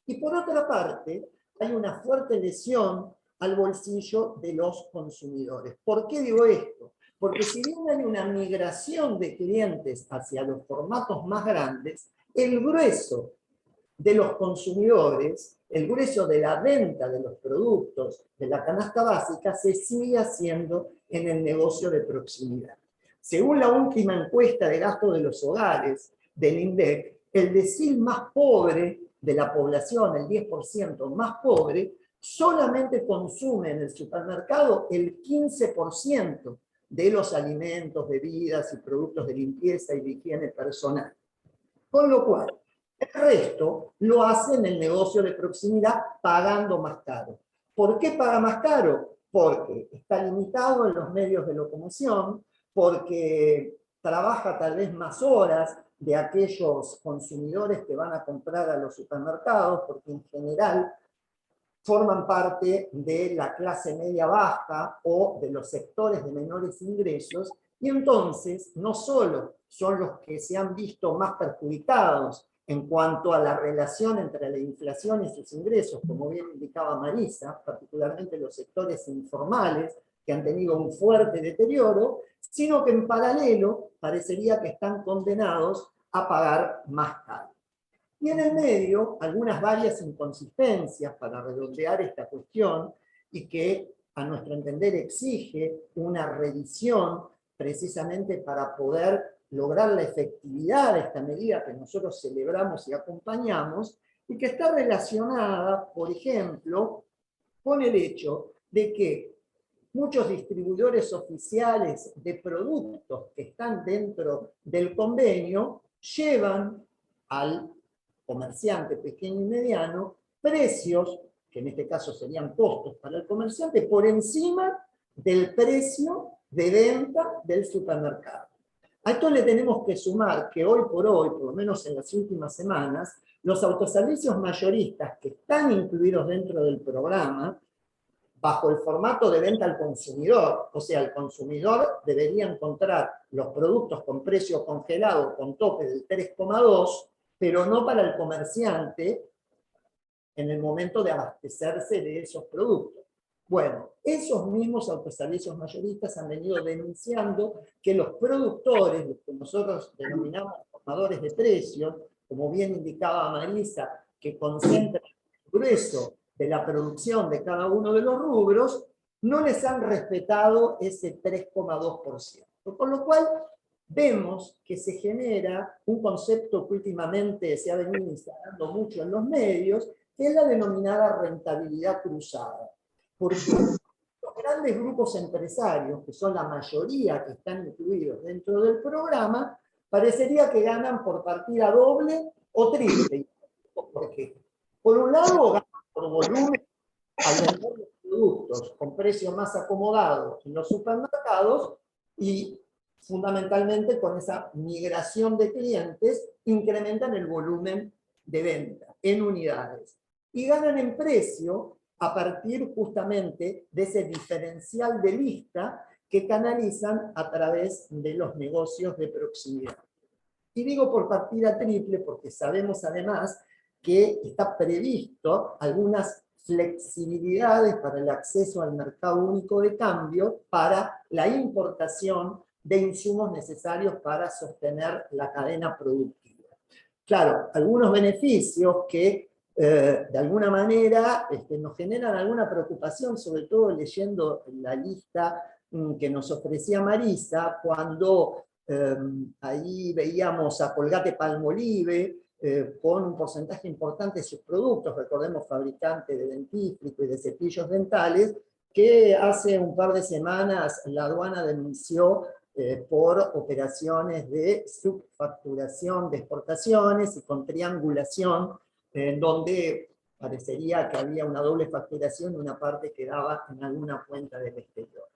Y por otra parte, hay una fuerte lesión al bolsillo de los consumidores. ¿Por qué digo esto? Porque si bien hay una migración de clientes hacia los formatos más grandes, el grueso de los consumidores, el grueso de la venta de los productos de la canasta básica se sigue haciendo en el negocio de proximidad. Según la última encuesta de gasto de los hogares del INDEC, el decil más pobre de la población, el 10% más pobre, solamente consume en el supermercado el 15% de los alimentos, bebidas y productos de limpieza y de higiene personal. Con lo cual, el resto lo hace en el negocio de proximidad pagando más caro. ¿Por qué paga más caro? Porque está limitado en los medios de locomoción, porque trabaja tal vez más horas de aquellos consumidores que van a comprar a los supermercados, porque en general forman parte de la clase media baja o de los sectores de menores ingresos, y entonces no solo son los que se han visto más perjudicados en cuanto a la relación entre la inflación y sus ingresos, como bien indicaba Marisa, particularmente los sectores informales, que han tenido un fuerte deterioro, sino que en paralelo parecería que están condenados a pagar más caro. Y en el medio, algunas varias inconsistencias para redondear esta cuestión y que, a nuestro entender, exige una revisión precisamente para poder lograr la efectividad de esta medida que nosotros celebramos y acompañamos, y que está relacionada, por ejemplo, con el hecho de que muchos distribuidores oficiales de productos que están dentro del convenio llevan al comerciante pequeño y mediano precios, que en este caso serían costos para el comerciante, por encima del precio de venta del supermercado. A esto le tenemos que sumar que hoy por lo menos en las últimas semanas, los autoservicios mayoristas que están incluidos dentro del programa, bajo el formato de venta al consumidor, o sea, el consumidor debería encontrar los productos con precio congelado con tope del 3,2, pero no para el comerciante en el momento de abastecerse de esos productos. Bueno, esos mismos autoservicios mayoristas han venido denunciando que los productores, los que nosotros denominamos formadores de precios, como bien indicaba Marisa, que concentran el grueso de la producción de cada uno de los rubros, no les han respetado ese 3,2%. Con lo cual, vemos que se genera un concepto que últimamente se ha venido instalando mucho en los medios, que es la denominada rentabilidad cruzada. Porque los grandes grupos empresarios, que son la mayoría que están incluidos dentro del programa, parecería que ganan por partida doble o triple. ¿Por qué? Por un lado, ganan por volumen al vender los productos con precios más acomodados en los supermercados y fundamentalmente con esa migración de clientes incrementan el volumen de venta en unidades y ganan en precio a partir justamente de ese diferencial de lista que canalizan a través de los negocios de proximidad. Y digo por partida triple porque sabemos además que está previsto algunas flexibilidades para el acceso al mercado único de cambio para la importación de insumos necesarios para sostener la cadena productiva. Claro, algunos beneficios que de alguna manera nos generan alguna preocupación, sobre todo leyendo la lista que nos ofrecía Marisa, cuando ahí veíamos a Colgate-Palmolive con un porcentaje importante de sus productos, recordemos fabricante de dentífrico y de cepillos dentales, que hace un par de semanas la aduana denunció por operaciones de subfacturación de exportaciones y con triangulación, donde parecería que había una doble facturación y una parte quedaba en alguna cuenta del exterior.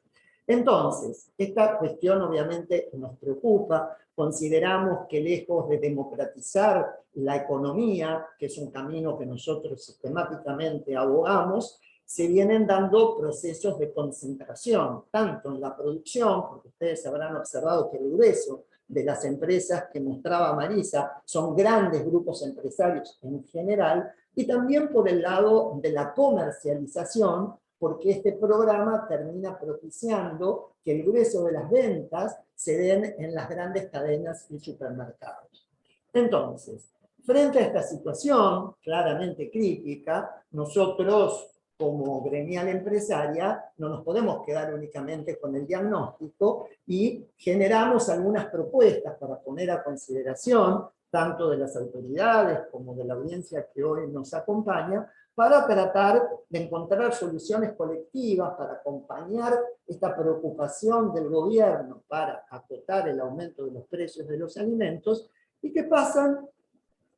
Entonces, esta cuestión obviamente nos preocupa, consideramos que lejos de democratizar la economía, que es un camino que nosotros sistemáticamente abogamos, se vienen dando procesos de concentración, tanto en la producción, porque ustedes habrán observado que el grueso de las empresas que mostraba Marisa son grandes grupos empresarios en general, y también por el lado de la comercialización, porque este programa termina propiciando que el grueso de las ventas se den en las grandes cadenas y supermercados. Entonces, frente a esta situación claramente crítica, nosotros como gremial empresaria no nos podemos quedar únicamente con el diagnóstico y generamos algunas propuestas para poner a consideración tanto de las autoridades como de la audiencia que hoy nos acompaña, para tratar de encontrar soluciones colectivas, para acompañar esta preocupación del gobierno para acotar el aumento de los precios de los alimentos, y que pasan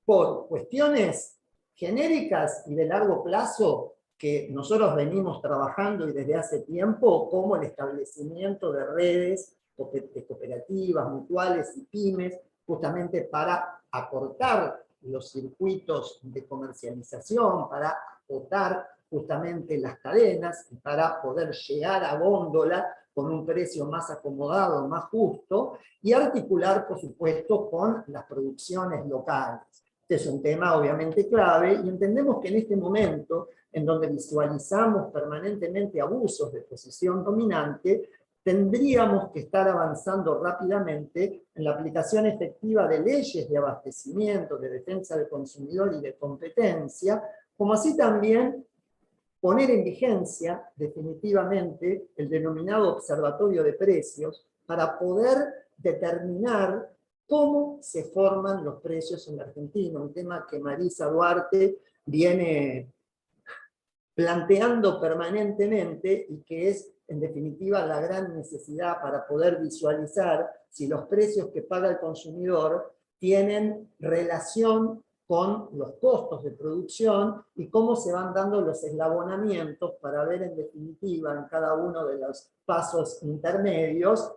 por cuestiones genéricas y de largo plazo que nosotros venimos trabajando y desde hace tiempo, como el establecimiento de redes de cooperativas, mutuales y pymes, justamente para acortar los circuitos de comercialización, para acotar justamente las cadenas y para poder llegar a góndola con un precio más acomodado, más justo, y articular, por supuesto, con las producciones locales. Este es un tema obviamente clave, y entendemos que en este momento, en donde visualizamos permanentemente abusos de posición dominante, tendríamos que estar avanzando rápidamente en la aplicación efectiva de leyes de abastecimiento, de defensa del consumidor y de competencia, como así también poner en vigencia definitivamente el denominado observatorio de precios para poder determinar cómo se forman los precios en la Argentina, un tema que Marisa Duarte viene planteando permanentemente y que es, en definitiva, la gran necesidad para poder visualizar si los precios que paga el consumidor tienen relación con los costos de producción y cómo se van dando los eslabonamientos para ver, en definitiva, en cada uno de los pasos intermedios,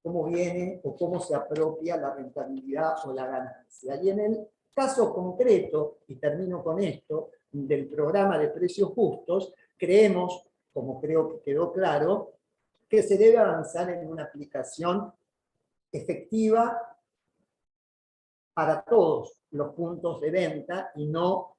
cómo viene o cómo se apropia la rentabilidad o la ganancia. Y en el caso concreto, y termino con esto, del programa de precios justos, creemos, como creo que quedó claro, que se debe avanzar en una aplicación efectiva para todos los puntos de venta y no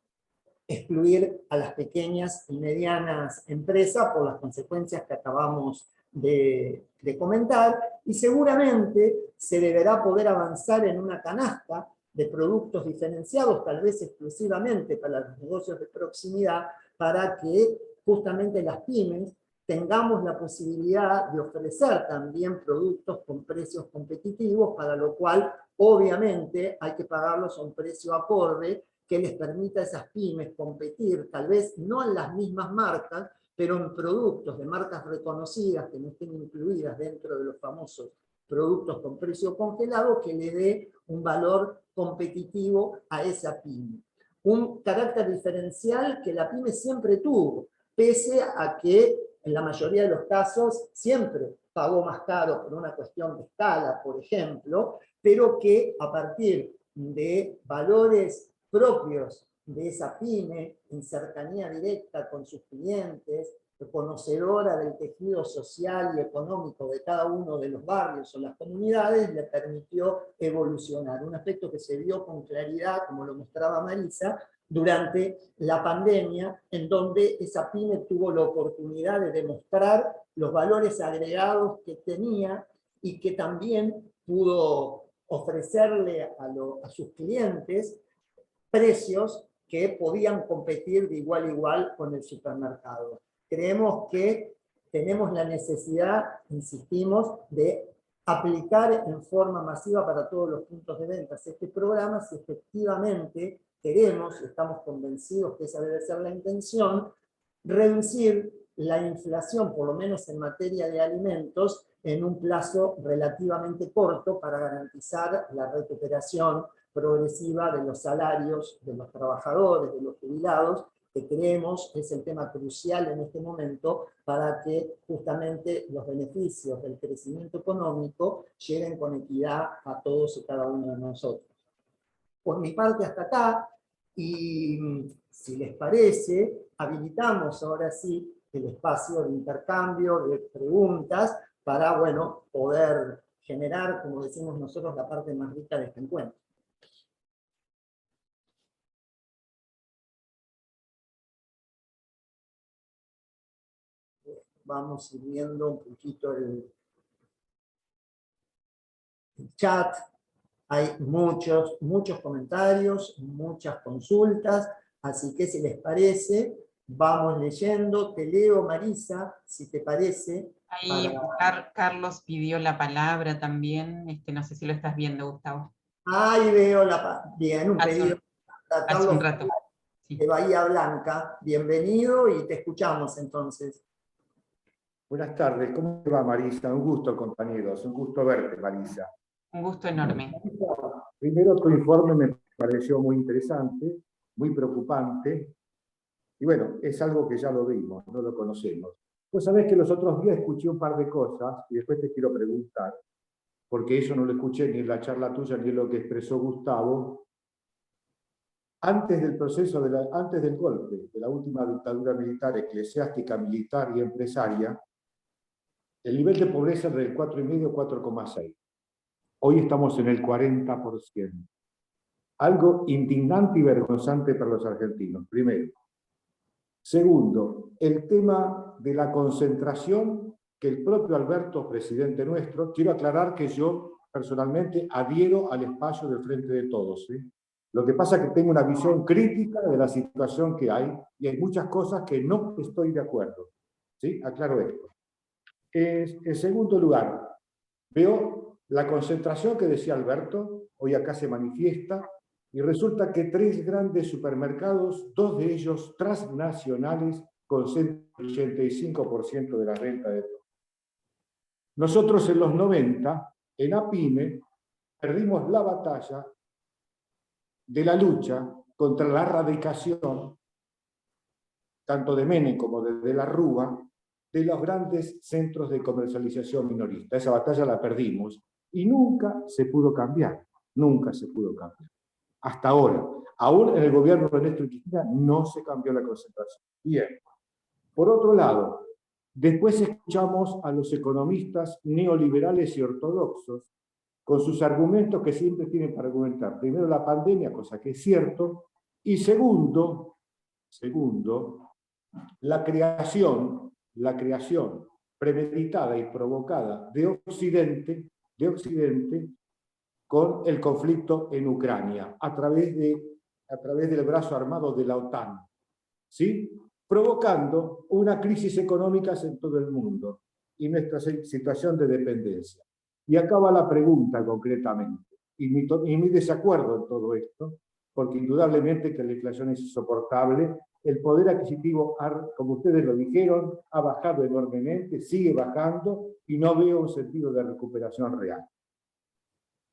excluir a las pequeñas y medianas empresas por las consecuencias que acabamos de comentar, y seguramente se deberá poder avanzar en una canasta de productos diferenciados, tal vez exclusivamente para los negocios de proximidad, para que justamente las pymes tengamos la posibilidad de ofrecer también productos con precios competitivos, para lo cual obviamente hay que pagarlos a un precio acorde que les permita a esas pymes competir, tal vez no en las mismas marcas, pero en productos de marcas reconocidas que no estén incluidas dentro de los famosos productos con precio congelado, que le dé un valor competitivo a esa pyme. Un carácter diferencial que la pyme siempre tuvo, pese a que en la mayoría de los casos siempre pagó más caro por una cuestión de escala, por ejemplo, pero que a partir de valores propios de esa pyme, en cercanía directa con sus clientes, conocedora del tejido social y económico de cada uno de los barrios o las comunidades, le permitió evolucionar. Un aspecto que se vio con claridad, como lo mostraba Marisa, durante la pandemia, en donde esa pyme tuvo la oportunidad de demostrar los valores agregados que tenía y que también pudo ofrecerle a sus clientes precios que podían competir de igual a igual con el supermercado. Creemos que tenemos la necesidad, insistimos, de aplicar en forma masiva para todos los puntos de venta este programa, si efectivamente queremos, estamos convencidos que esa debe ser la intención, reducir la inflación, por lo menos en materia de alimentos, en un plazo relativamente corto para garantizar la recuperación progresiva de los salarios de los trabajadores, de los jubilados, que creemos que es el tema crucial en este momento para que justamente los beneficios del crecimiento económico lleguen con equidad a todos y cada uno de nosotros. Por mi parte hasta acá, y si les parece, habilitamos ahora sí el espacio de intercambio, de preguntas, para, bueno, poder generar, como decimos nosotros, la parte más rica de este encuentro. Vamos ir viendo un poquito el chat. Hay muchos comentarios, muchas consultas, así que si les parece, vamos leyendo. Te leo, Marisa, si te parece. Ahí Carlos pidió la palabra también, no sé si lo estás viendo, Gustavo. Ahí veo bien, un pedido para Hace un Carlos rato. Sí. de Bahía Blanca. Bienvenido y te escuchamos entonces. Buenas tardes, ¿cómo te va, Marisa? Un gusto, compañeros, un gusto verte, Marisa. Un gusto enorme. Primero, tu informe me pareció muy interesante, muy preocupante, y bueno, es algo que ya lo vimos, no lo conocemos. Vos sabés que los otros días escuché un par de cosas, y después te quiero preguntar, porque eso no lo escuché ni en la charla tuya ni en lo que expresó Gustavo. Antes del proceso, antes del golpe, de la última dictadura militar, eclesiástica, militar y empresaria, el nivel de pobreza era del 4,5 a 4,6. Hoy estamos en el 40%. Algo indignante y vergonzante para los argentinos, primero. Segundo, el tema de la concentración que el propio Alberto, presidente nuestro, quiero aclarar que yo personalmente adhiero al espacio del Frente de Todos. Lo que pasa es que tengo una visión crítica de la situación que hay y hay muchas cosas que no estoy de acuerdo. ¿Sí? Aclaro esto. En segundo lugar, veo la concentración que decía Alberto, hoy acá se manifiesta, y resulta que 3 grandes supermercados, 2 de ellos transnacionales, concentran el 85% de la renta de todo. Nosotros en los 90, en APYME, perdimos la batalla de la lucha contra la erradicación, tanto de Menem como de la Rúa, de los grandes centros de comercialización minorista. Esa batalla la perdimos y nunca se pudo cambiar, nunca se pudo cambiar. Hasta ahora, aún en el gobierno de Néstor Kirchner no se cambió la concentración. Bien. Por otro lado, después escuchamos a los economistas neoliberales y ortodoxos con sus argumentos que siempre tienen para argumentar. Primero, la pandemia, cosa que es cierto, y segundo, la creación premeditada y provocada de Occidente con el conflicto en Ucrania, a través del brazo armado de la OTAN, ¿sí? Provocando una crisis económica en todo el mundo y nuestra situación de dependencia. Y acá va la pregunta concretamente, y mi desacuerdo en todo esto, porque indudablemente que la inflación es insoportable. El poder adquisitivo, como ustedes lo dijeron, ha bajado enormemente, sigue bajando y no veo un sentido de recuperación real.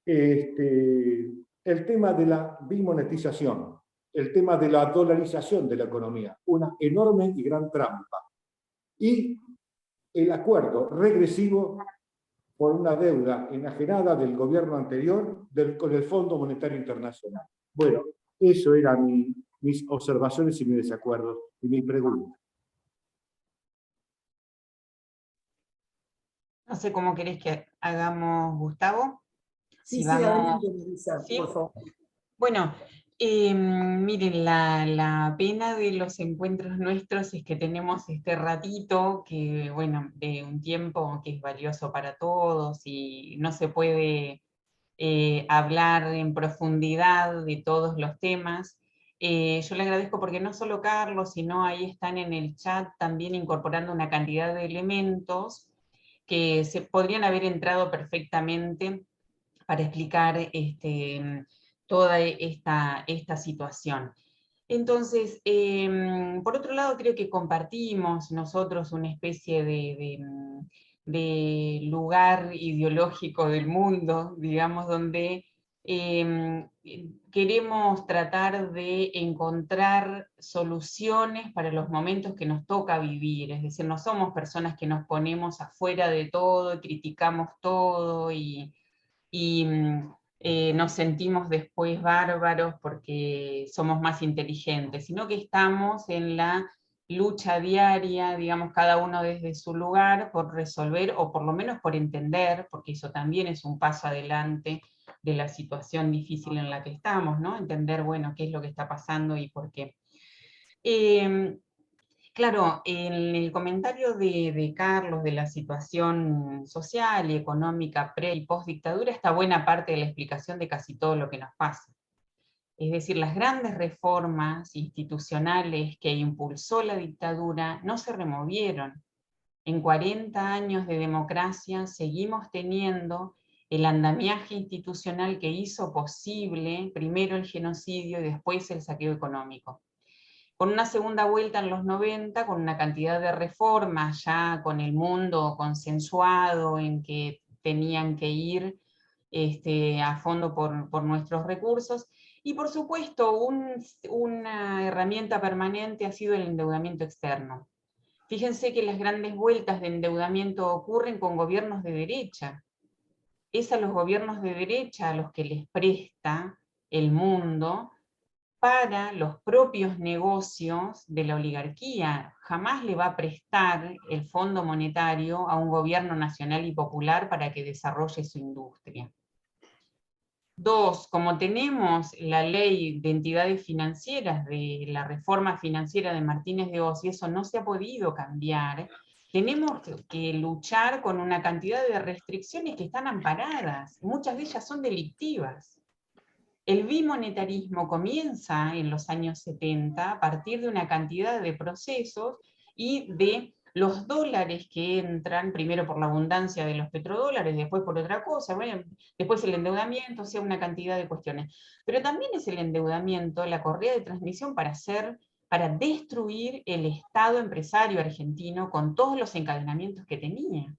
El tema de la bimonetización, el tema de la dolarización de la economía, una enorme y gran trampa. Y el acuerdo regresivo por una deuda enajenada del gobierno anterior con el Fondo Monetario Internacional. Bueno, eso eran mis observaciones y mis desacuerdos y mi pregunta. No sé cómo querés que hagamos, Gustavo. Sí, vamos... adelante, Marisa, ¿Sí? por favor. Bueno, miren, la pena de los encuentros nuestros es que tenemos este ratito, que bueno, de un tiempo que es valioso para todos y no se puede hablar en profundidad de todos los temas. Yo le agradezco porque no solo Carlos, sino ahí están en el chat también incorporando una cantidad de elementos que se podrían haber entrado perfectamente para explicar toda esta situación. Entonces, por otro lado, creo que compartimos nosotros una especie de lugar ideológico del mundo, digamos, donde queremos tratar de encontrar soluciones para los momentos que nos toca vivir, es decir, no somos personas que nos ponemos afuera de todo, criticamos todo y nos sentimos después bárbaros porque somos más inteligentes, sino que estamos en la lucha diaria, digamos, cada uno desde su lugar, por resolver, o por lo menos por entender, porque eso también es un paso adelante de la situación difícil en la que estamos, ¿no? Entender, bueno, qué es lo que está pasando y por qué. Claro, en el comentario de Carlos de la situación social y económica pre y post dictadura está buena parte de la explicación de casi todo lo que nos pasa. Es decir, las grandes reformas institucionales que impulsó la dictadura no se removieron. En 40 años de democracia seguimos teniendo el andamiaje institucional que hizo posible primero el genocidio y después el saqueo económico. Con una segunda vuelta en los 90, con una cantidad de reformas ya con el mundo consensuado en que tenían que ir a fondo por nuestros recursos, y por supuesto una herramienta permanente ha sido el endeudamiento externo. Fíjense que las grandes vueltas de endeudamiento ocurren con gobiernos de derecha. Es a los gobiernos de derecha a los que les presta el mundo para los propios negocios de la oligarquía. Jamás le va a prestar el Fondo Monetario a un gobierno nacional y popular para que desarrolle su industria. Dos, como tenemos la ley de entidades financieras, de la reforma financiera de Martínez de Oz, y eso no se ha podido cambiar, tenemos que luchar con una cantidad de restricciones que están amparadas, muchas de ellas son delictivas. El bimonetarismo comienza en los años 70 a partir de una cantidad de procesos y de los dólares que entran, primero por la abundancia de los petrodólares, después por otra cosa, bueno, después el endeudamiento, o sea, una cantidad de cuestiones. Pero también es el endeudamiento, la correa de transmisión para destruir el Estado empresario argentino con todos los encadenamientos que tenía.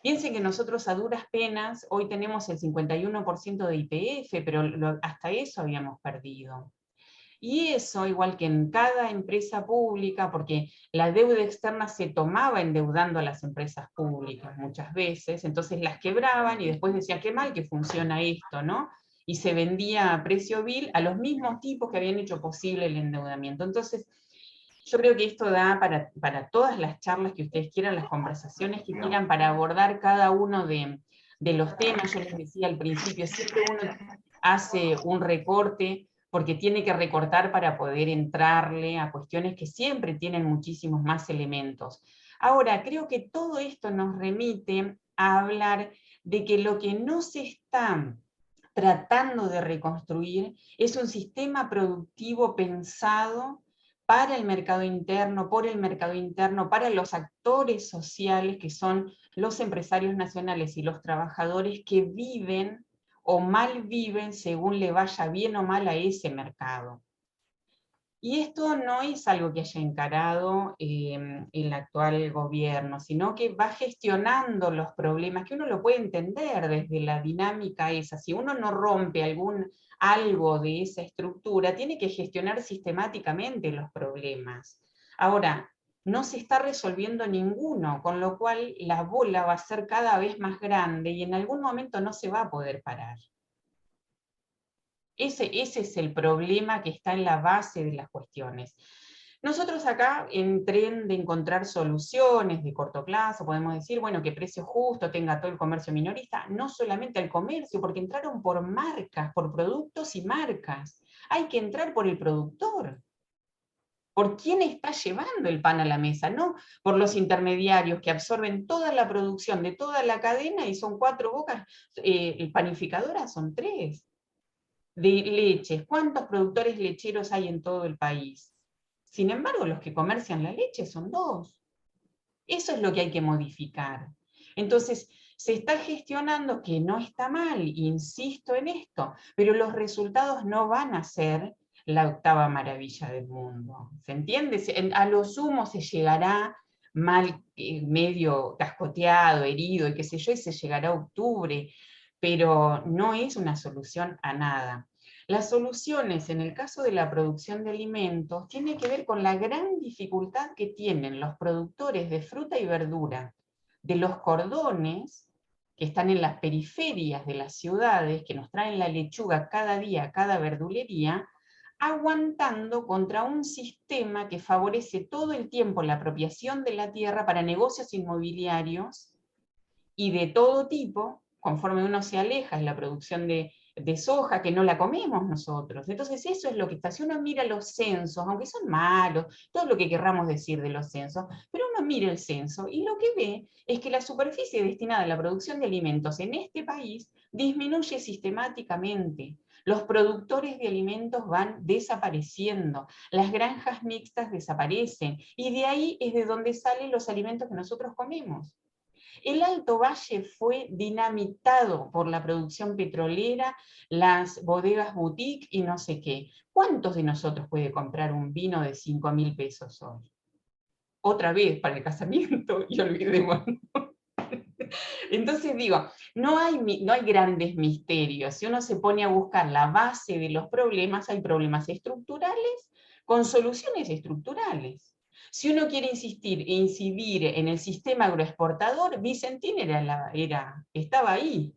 Piensen que nosotros a duras penas hoy tenemos el 51% de YPF, pero hasta eso habíamos perdido. Y eso, igual que en cada empresa pública, porque la deuda externa se tomaba endeudando a las empresas públicas muchas veces, entonces las quebraban y después decían, qué mal que funciona esto, ¿no? Y se vendía a precio vil a los mismos tipos que habían hecho posible el endeudamiento. Entonces, yo creo que esto da para todas las charlas que ustedes quieran, las conversaciones que quieran, para abordar cada uno de los temas. Yo les decía al principio, siempre uno hace un recorte, porque tiene que recortar para poder entrarle a cuestiones que siempre tienen muchísimos más elementos. Ahora, creo que todo esto nos remite a hablar de que lo que no se está tratando de reconstruir es un sistema productivo pensado para el mercado interno, por el mercado interno, para los actores sociales que son los empresarios nacionales y los trabajadores que viven o mal viven según le vaya bien o mal a ese mercado. Y esto no es algo que haya encarado el actual gobierno, sino que va gestionando los problemas, que uno lo puede entender desde la dinámica esa. Si uno no rompe algo de esa estructura, tiene que gestionar sistemáticamente los problemas. Ahora, no se está resolviendo ninguno, con lo cual la bola va a ser cada vez más grande y en algún momento no se va a poder parar. Ese es el problema que está en la base de las cuestiones. Nosotros acá, en tren de encontrar soluciones de corto plazo, podemos decir, bueno, que precio justo tenga todo el comercio minorista, no solamente al comercio, porque entraron por marcas, por productos y marcas. Hay que entrar por el productor. ¿Por quién está llevando el pan a la mesa? No por los intermediarios que absorben toda la producción de toda la cadena y son 4 bocas, panificadoras son 3. De leches, ¿cuántos productores lecheros hay en todo el país? Sin embargo, los que comercian la leche son 2. Eso es lo que hay que modificar. Entonces, se está gestionando, que no está mal, insisto en esto, pero los resultados no van a ser la 8ª maravilla del mundo. ¿Se entiende? A lo sumo se llegará mal, medio cascoteado, herido, y qué sé yo, y se llegará a octubre, pero no es una solución a nada. Las soluciones en el caso de la producción de alimentos tienen que ver con la gran dificultad que tienen los productores de fruta y verdura de los cordones que están en las periferias de las ciudades, que nos traen la lechuga cada día a cada verdulería, aguantando contra un sistema que favorece todo el tiempo la apropiación de la tierra para negocios inmobiliarios y de todo tipo, conforme uno se aleja de la producción de soja, que no la comemos nosotros. Entonces eso es lo que está. Si uno mira los censos, aunque son malos, todo lo que querramos decir de los censos, pero uno mira el censo y lo que ve es que la superficie destinada a la producción de alimentos en este país disminuye sistemáticamente. Los productores de alimentos van desapareciendo, las granjas mixtas desaparecen, y de ahí es de donde salen los alimentos que nosotros comemos. El Alto Valle fue dinamitado por la producción petrolera, las bodegas boutique y no sé qué. ¿Cuántos de nosotros puede comprar un vino de 5.000 pesos hoy? Otra vez para el casamiento y olvidémonos. Entonces digo, no hay grandes misterios. Si uno se pone a buscar la base de los problemas, hay problemas estructurales con soluciones estructurales. Si uno quiere incidir en el sistema agroexportador, Vicentín estaba ahí,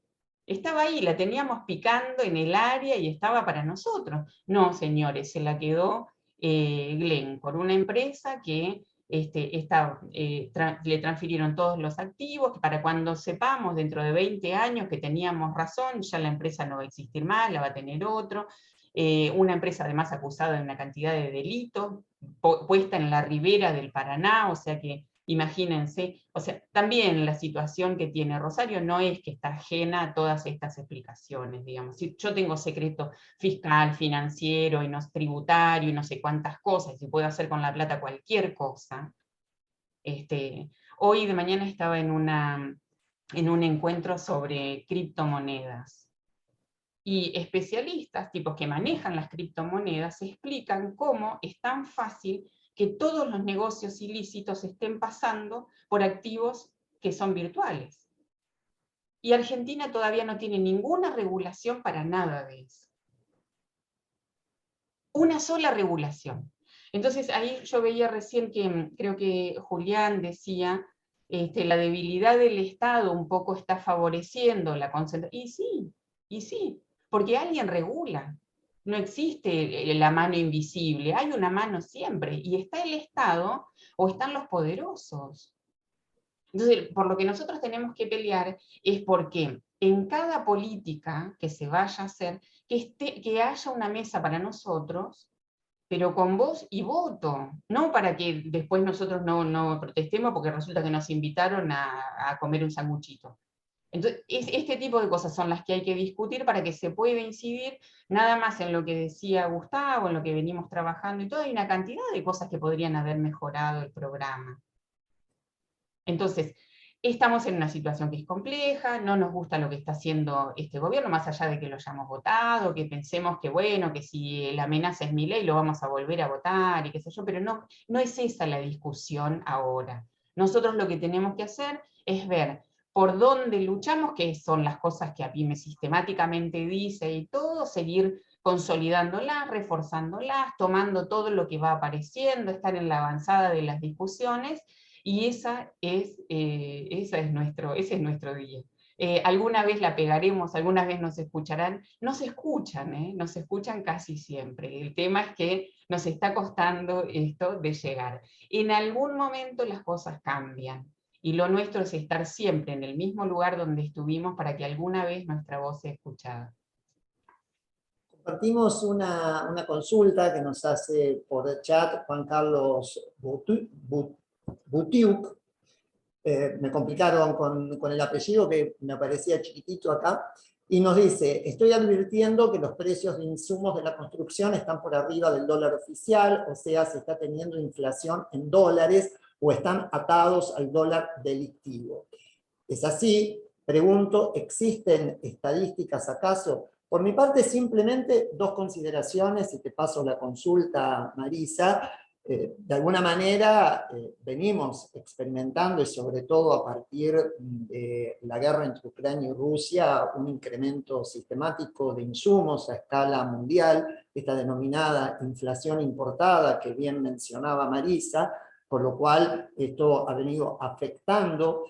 la teníamos picando en el área y estaba para nosotros. No, señores, se la quedó Glencore, una empresa que le transfirieron todos los activos, que para cuando sepamos dentro de 20 años que teníamos razón, ya la empresa no va a existir más, la va a tener otro. Una empresa además acusada de una cantidad de delitos, puesta en la ribera del Paraná, o sea que imagínense, o sea, también la situación que tiene Rosario no es que está ajena a todas estas explicaciones, digamos. Si yo tengo secreto fiscal, financiero, y no tributario, y no sé cuántas cosas, y puedo hacer con la plata cualquier cosa. Hoy de mañana estaba en un encuentro sobre criptomonedas. Y especialistas, tipos que manejan las criptomonedas, explican cómo es tan fácil que todos los negocios ilícitos estén pasando por activos que son virtuales. Y Argentina todavía no tiene ninguna regulación para nada de eso. Una sola regulación. Entonces ahí yo veía recién que, creo que Julián decía, la debilidad del Estado un poco está favoreciendo la concentración. Y sí, porque alguien regula. No existe la mano invisible, hay una mano siempre, y está el Estado o están los poderosos. Entonces, por lo que nosotros tenemos que pelear es porque en cada política que se vaya a hacer, que haya una mesa para nosotros, pero con voz y voto, no para que después nosotros no protestemos porque resulta que nos invitaron a comer un sanguchito. Entonces, este tipo de cosas son las que hay que discutir para que se pueda incidir nada más en lo que decía Gustavo, en lo que venimos trabajando y todo. Hay una cantidad de cosas que podrían haber mejorado el programa. Entonces, estamos en una situación que es compleja, no nos gusta lo que está haciendo este gobierno, más allá de que lo hayamos votado, que pensemos que bueno, que si la amenaza es Milei lo vamos a volver a votar y qué sé yo, pero no es esa la discusión ahora. Nosotros lo que tenemos que hacer es ver por dónde luchamos, que son las cosas que APIME sistemáticamente dice y todo, seguir consolidándolas, reforzándolas, tomando todo lo que va apareciendo, estar en la avanzada de las discusiones, y ese es nuestro día. Alguna vez la pegaremos, alguna vez nos escucharán, nos escuchan casi siempre. El tema es que nos está costando esto de llegar. En algún momento las cosas cambian, y lo nuestro es estar siempre en el mismo lugar donde estuvimos para que alguna vez nuestra voz sea escuchada. Compartimos una consulta que nos hace por el chat Juan Carlos Butiuk. Me complicaron con el apellido que me aparecía chiquitito acá, y nos dice: estoy advirtiendo que los precios de insumos de la construcción están por arriba del dólar oficial, o sea, se está teniendo inflación en dólares o están atados al dólar delictivo. ¿Es así? Pregunto, ¿existen estadísticas acaso? Por mi parte, simplemente dos consideraciones, y te paso la consulta, Marisa. De alguna manera venimos experimentando, y sobre todo a partir de la guerra entre Ucrania y Rusia, un incremento sistemático de insumos a escala mundial, esta denominada inflación importada que bien mencionaba Marisa, por lo cual esto ha venido afectando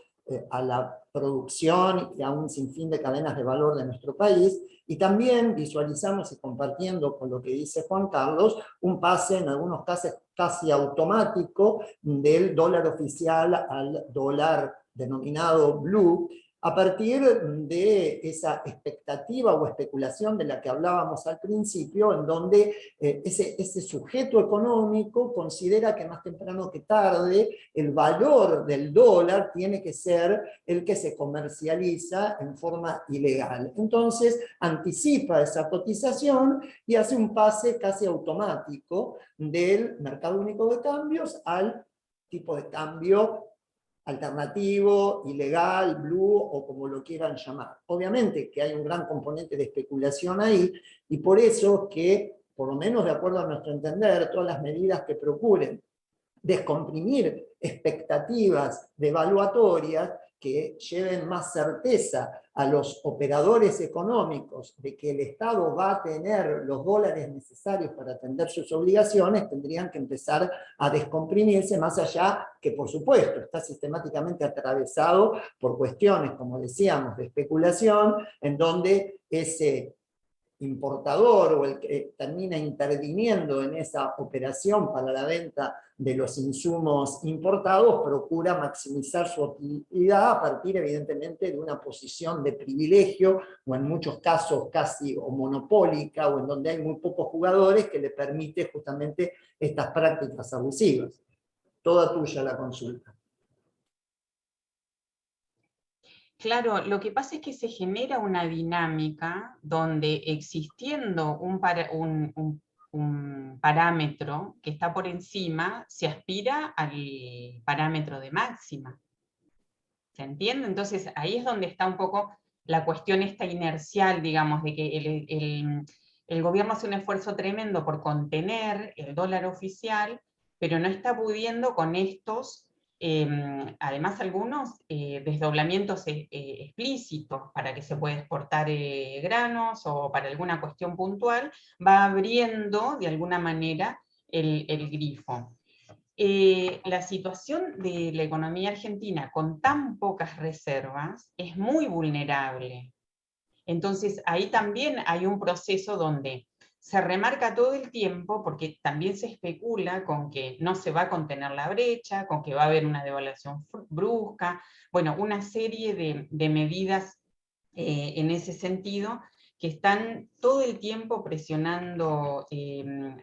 a la producción y a un sinfín de cadenas de valor de nuestro país, y también visualizamos, y compartiendo con lo que dice Juan Carlos, un pase en algunos casos casi automático del dólar oficial al dólar denominado blue, a partir de esa expectativa o especulación de la que hablábamos al principio, en donde ese sujeto económico considera que más temprano que tarde el valor del dólar tiene que ser el que se comercializa en forma ilegal. Entonces anticipa esa cotización y hace un pase casi automático del mercado único de cambios al tipo de cambio alternativo, ilegal, blue o como lo quieran llamar. Obviamente que hay un gran componente de especulación ahí y por eso que, por lo menos de acuerdo a nuestro entender, todas las medidas que procuren descomprimir expectativas devaluatorias que lleven más certeza a los operadores económicos de que el Estado va a tener los dólares necesarios para atender sus obligaciones, tendrían que empezar a descomprimirse, más allá que, por supuesto, está sistemáticamente atravesado por cuestiones, como decíamos, de especulación, en donde ese importador o el que termina interviniendo en esa operación para la venta de los insumos importados procura maximizar su utilidad a partir evidentemente de una posición de privilegio o en muchos casos casi o monopólica o en donde hay muy pocos jugadores que le permite justamente estas prácticas abusivas. Toda tuya la consulta. Claro, lo que pasa es que se genera una dinámica donde existiendo un parámetro que está por encima, se aspira al parámetro de máxima. ¿Se entiende? Entonces ahí es donde está un poco la cuestión esta inercial, digamos, de que el gobierno hace un esfuerzo tremendo por contener el dólar oficial, pero no está pudiendo con estos además algunos desdoblamientos explícitos para que se pueda exportar granos o para alguna cuestión puntual, va abriendo de alguna manera el grifo. La situación de la economía argentina con tan pocas reservas es muy vulnerable. Entonces ahí también hay un proceso donde se remarca todo el tiempo, porque también se especula con que no se va a contener la brecha, con que va a haber una devaluación brusca, bueno, una serie de medidas en ese sentido, que están todo el tiempo presionando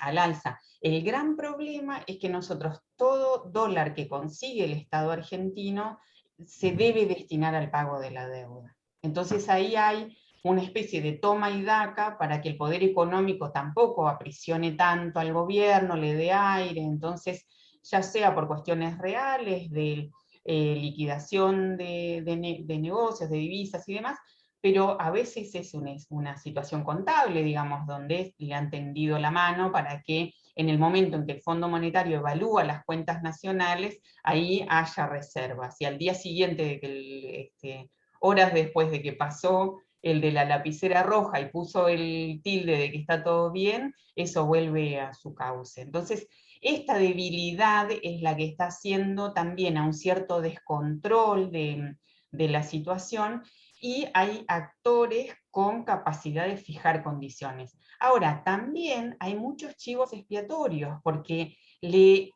al alza. El gran problema es que nosotros, todo dólar que consigue el Estado argentino, se debe destinar al pago de la deuda. Entonces ahí hay una especie de toma y daca para que el poder económico tampoco aprisione tanto al gobierno, le dé aire, entonces ya sea por cuestiones reales de liquidación de negocios, de divisas y demás, pero a veces es una situación contable, digamos, donde le han tendido la mano para que en el momento en que el Fondo Monetario evalúa las cuentas nacionales, ahí haya reservas, y al día siguiente de que horas después de que pasó el de la lapicera roja y puso el tilde de que está todo bien, eso vuelve a su cauce. Entonces, esta debilidad es la que está haciendo también a un cierto descontrol de la situación, y hay actores con capacidad de fijar condiciones. Ahora, también hay muchos chivos expiatorios, porque le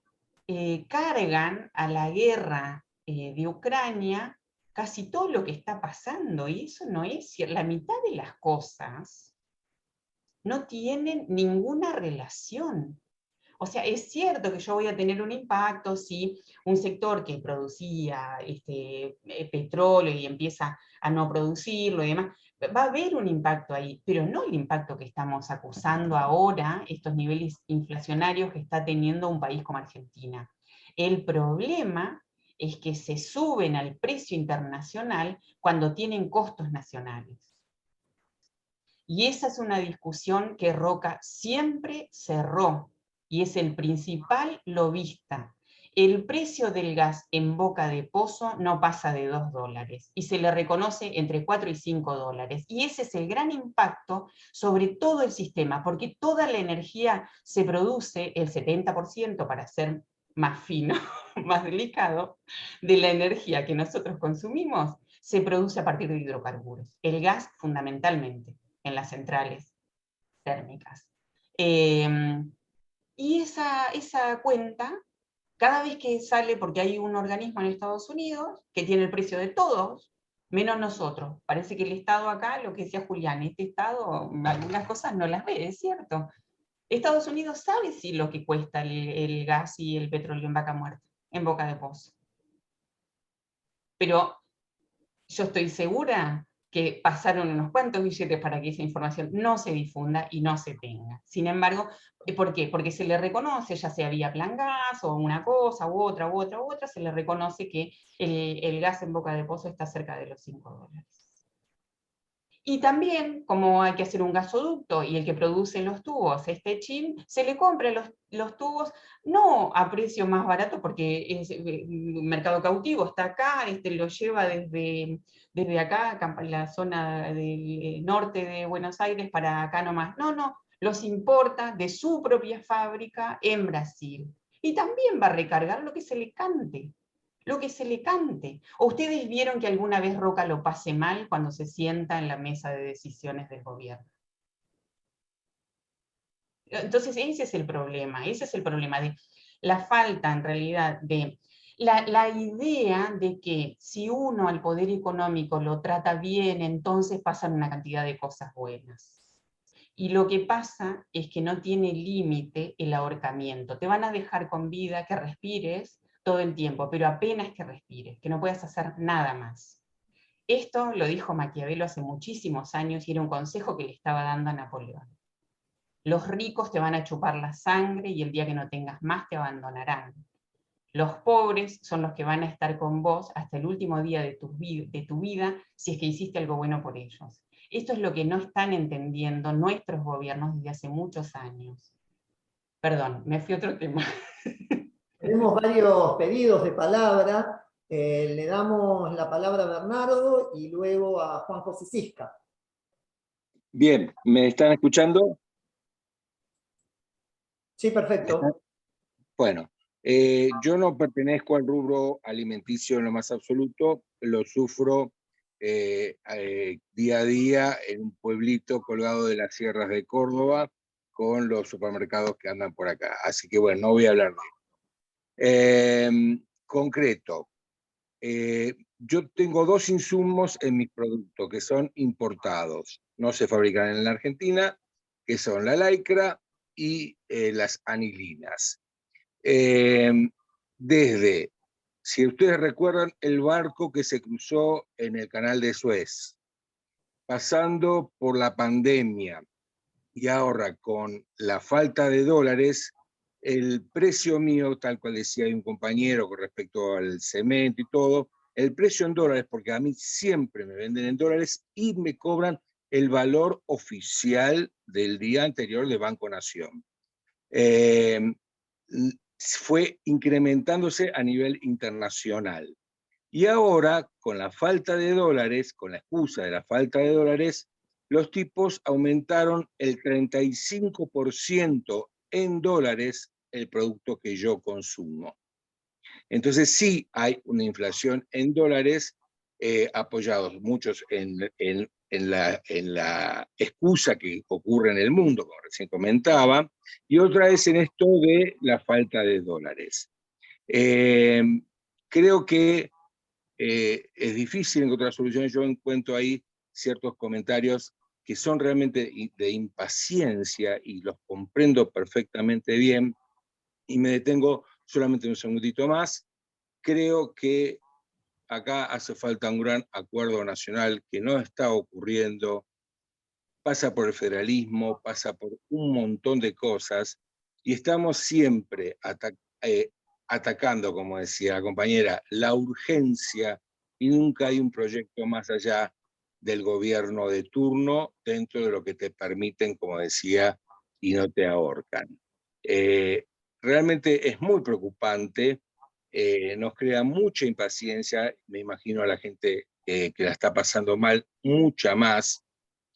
cargan a la guerra de Ucrania casi todo lo que está pasando, y eso no es cierto. La mitad de las cosas no tienen ninguna relación. O sea, es cierto que yo voy a tener un impacto si un sector que producía petróleo y empieza a no producirlo y demás, va a haber un impacto ahí, pero no el impacto que estamos acusando ahora, estos niveles inflacionarios que está teniendo un país como Argentina. El problema es que se suben al precio internacional cuando tienen costos nacionales. Y esa es una discusión que Roca siempre cerró, y es el principal lobista. El precio del gas en Boca de Pozo no pasa de $2, y se le reconoce entre 4 y 5 dólares. Y ese es el gran impacto sobre todo el sistema, porque toda la energía se produce, el 70%, para ser más fino, más delicado, de la energía que nosotros consumimos, se produce a partir de hidrocarburos. El gas fundamentalmente en las centrales térmicas. Y esa cuenta, cada vez que sale, porque hay un organismo en Estados Unidos que tiene el precio de todos, menos nosotros. Parece que el Estado acá, lo que decía Julián, este Estado algunas cosas no las ve, es cierto. Estados Unidos sabe sí lo que cuesta el gas y el petróleo en Vaca Muerta, en Boca de Pozo. Pero yo estoy segura que pasaron unos cuantos billetes para que esa información no se difunda y no se tenga. Sin embargo, ¿por qué? Porque se le reconoce, ya sea vía plan gas o una cosa u otra, se le reconoce que el gas en Boca de Pozo está cerca de los $5. Y también, como hay que hacer un gasoducto y el que produce los tubos, Techin, se le compra los tubos no a precio más barato, porque es mercado cautivo, está acá, lo lleva desde acá, la zona del norte de Buenos Aires, para acá nomás. No, los importa de su propia fábrica en Brasil. Y también va a recargar lo que se le cante. Lo que se le cante. ¿O ustedes vieron que alguna vez Roca lo pase mal cuando se sienta en la mesa de decisiones del gobierno? Entonces ese es el problema de la falta en realidad de la idea de que si uno al poder económico lo trata bien, entonces pasan una cantidad de cosas buenas. Y lo que pasa es que no tiene límite el ahorcamiento. Te van a dejar con vida, que respires todo el tiempo, pero apenas que respires, que no puedas hacer nada más. Esto lo dijo Maquiavelo hace muchísimos años y era un consejo que le estaba dando a Napoleón. Los ricos te van a chupar la sangre y el día que no tengas más te abandonarán. Los pobres son los que van a estar con vos hasta el último día de tu vida si es que hiciste algo bueno por ellos. Esto es lo que no están entendiendo nuestros gobiernos desde hace muchos años. Perdón, me fui a otro tema. Tenemos varios pedidos de palabra. Le damos la palabra a Bernardo y luego a Juan José Sisca. Bien, ¿me están escuchando? Sí, perfecto. Bueno, yo no pertenezco al rubro alimenticio en lo más absoluto, lo sufro día a día en un pueblito colgado de las sierras de Córdoba con los supermercados que andan por acá. Así que bueno, no voy a hablar de eso. Concreto, yo tengo dos insumos en mis productos que son importados, no se fabrican en la Argentina, que son la lycra y las anilinas. Desde, si ustedes recuerdan, el barco que se cruzó en el canal de Suez, pasando por la pandemia y ahora con la falta de dólares, el precio mío, tal cual decía un compañero con respecto al cemento y todo, el precio en dólares, porque a mí siempre me venden en dólares y me cobran el valor oficial del día anterior de Banco Nación. Fue incrementándose a nivel internacional. Y ahora, con la falta de dólares, con la excusa de la falta de dólares, los tipos aumentaron el 35% en dólares el producto que yo consumo. Entonces sí hay una inflación en dólares, apoyados muchos en la excusa que ocurre en el mundo, como recién comentaba, y otra es en esto de la falta de dólares. Creo que es difícil encontrar soluciones. Yo encuentro ahí ciertos comentarios que son realmente de impaciencia y los comprendo perfectamente bien, y me detengo solamente un segundito más. Creo que acá hace falta un gran acuerdo nacional que no está ocurriendo, pasa por el federalismo, pasa por un montón de cosas, y estamos siempre atacando, como decía la compañera, la urgencia, y nunca hay un proyecto más allá del gobierno de turno dentro de lo que te permiten, como decía, y no te ahorcan. Realmente es muy preocupante, nos crea mucha impaciencia, me imagino a la gente que la está pasando mal, mucha más,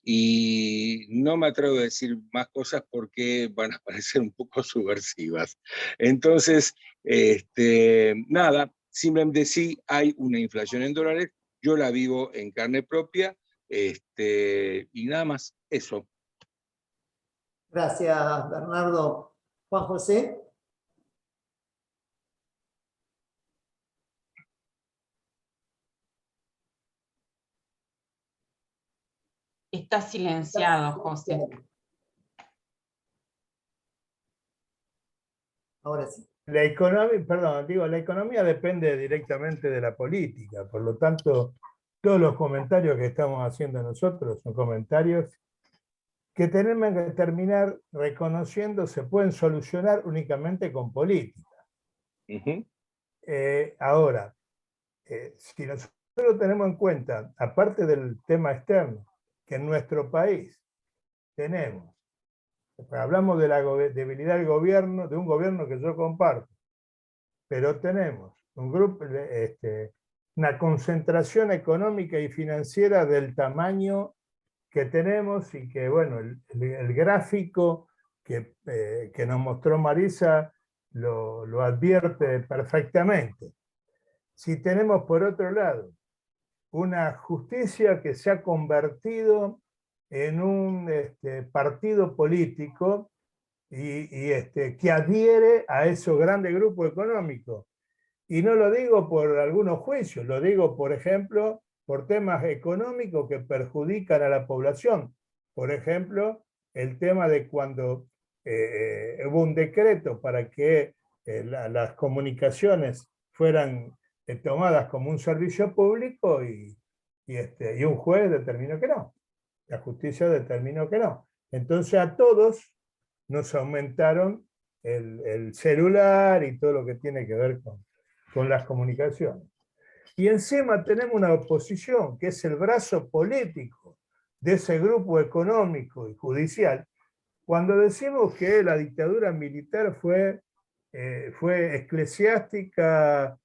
y no me atrevo a decir más cosas porque van a parecer un poco subversivas. Entonces, nada, simplemente sí hay una inflación en dólares, yo la vivo en carne propia, y nada más, eso. Gracias, Bernardo. Juan José. Está silenciado, José. Ahora sí. La economía, la economía depende directamente de la política, por lo tanto, todos los comentarios que estamos haciendo nosotros son comentarios que tenemos que terminar reconociendo se pueden solucionar únicamente con política. Ahora, si nosotros tenemos en cuenta, aparte del tema externo, que en nuestro país tenemos, hablamos de la debilidad del gobierno, de un gobierno que yo comparto, pero tenemos un grupo, una concentración económica y financiera del tamaño que tenemos y que, bueno, el gráfico que nos mostró Marisa lo advierte perfectamente. Si tenemos, por otro lado, una justicia que se ha convertido en un partido político que adhiere a esos grandes grupos económicos. Y no lo digo por algunos juicios, lo digo, por ejemplo, por temas económicos que perjudican a la población. Por ejemplo, el tema de cuando hubo un decreto para que las comunicaciones fueran tomadas como un servicio público y un juez determinó que no. La justicia determinó que no. Entonces a todos nos aumentaron el celular y todo lo que tiene que ver con las comunicaciones. Y encima tenemos una oposición, que es el brazo político de ese grupo económico y judicial. Cuando decimos que la dictadura militar fue eclesiástica,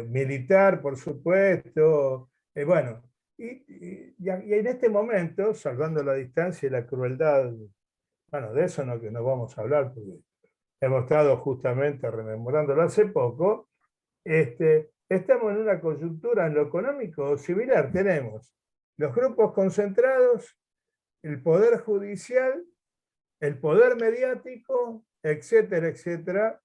militar, por supuesto, bueno, y en este momento, salvando la distancia y la crueldad, bueno, de eso no vamos a hablar, porque hemos estado justamente rememorándolo hace poco, estamos en una coyuntura en lo económico similar. Tenemos los grupos concentrados, el poder judicial, el poder mediático, etcétera, etcétera,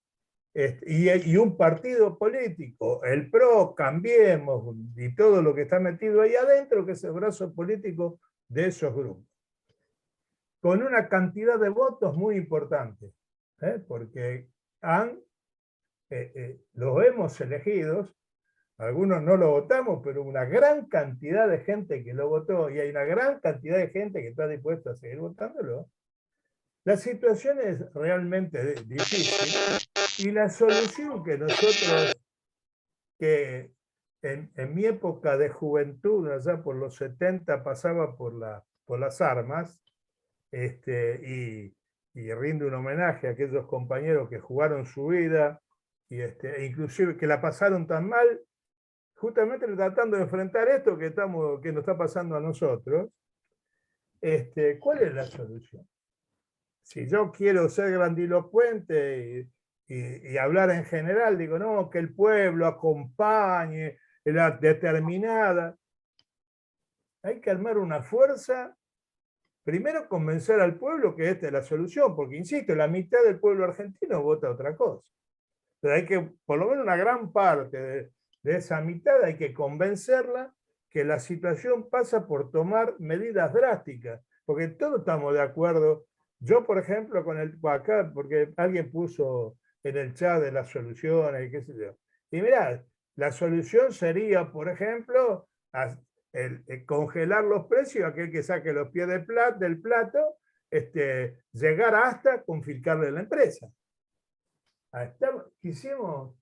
y un partido político, el PRO, Cambiemos, y todo lo que está metido ahí adentro, que es el brazo político de esos grupos. Con una cantidad de votos muy importante, porque los hemos elegidos, algunos no lo votamos, pero una gran cantidad de gente que lo votó, y hay una gran cantidad de gente que está dispuesta a seguir votándolo. La situación es realmente difícil, y la solución que nosotros, que en mi época de juventud, allá por los 70, pasaba por las armas, y rindo un homenaje a aquellos compañeros que jugaron su vida, e inclusive que la pasaron tan mal, justamente tratando de enfrentar esto que nos está pasando a nosotros. ¿Cuál es la solución? Si yo quiero ser grandilocuente y hablar en general, digo, no, que el pueblo acompañe, la determinada. Hay que armar una fuerza, primero convencer al pueblo que esta es la solución, porque insisto, la mitad del pueblo argentino vota otra cosa. Pero hay que, por lo menos una gran parte de esa mitad, hay que convencerla que la situación pasa por tomar medidas drásticas, porque todos estamos de acuerdo. Yo, por ejemplo, acá, porque alguien puso en el chat de las soluciones y qué sé yo. Y mirá, la solución sería, por ejemplo, congelar los precios, aquel que saque los pies del plato, llegar hasta confiscarle la empresa. Hicimos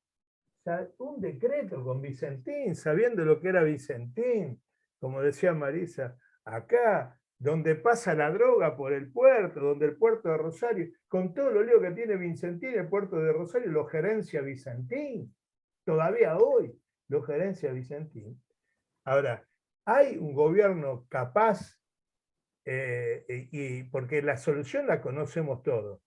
un decreto con Vicentín, sabiendo lo que era Vicentín, como decía Marisa, acá, donde pasa la droga por el puerto, donde el puerto de Rosario, con todo lo lío que tiene Vicentín, el puerto de Rosario lo gerencia Vicentín. Todavía hoy lo gerencia Vicentín. Ahora, hay un gobierno capaz, porque la solución la conocemos todos,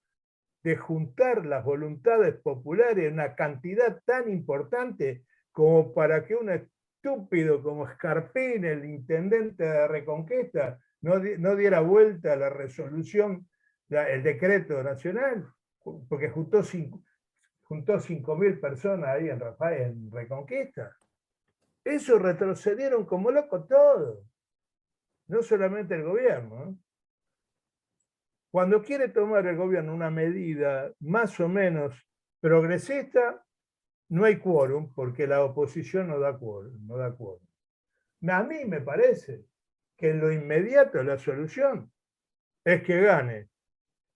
de juntar las voluntades populares en una cantidad tan importante como para que un estúpido como Scarpín, el intendente de Reconquista, no diera vuelta a la resolución, el decreto nacional, porque juntó 5.000 personas ahí en Reconquista. Eso retrocedieron como locos todos, no solamente el gobierno, ¿no? Cuando quiere tomar el gobierno una medida más o menos progresista, no hay quórum porque la oposición no da quórum. A mí me parece que en lo inmediato la solución es que gane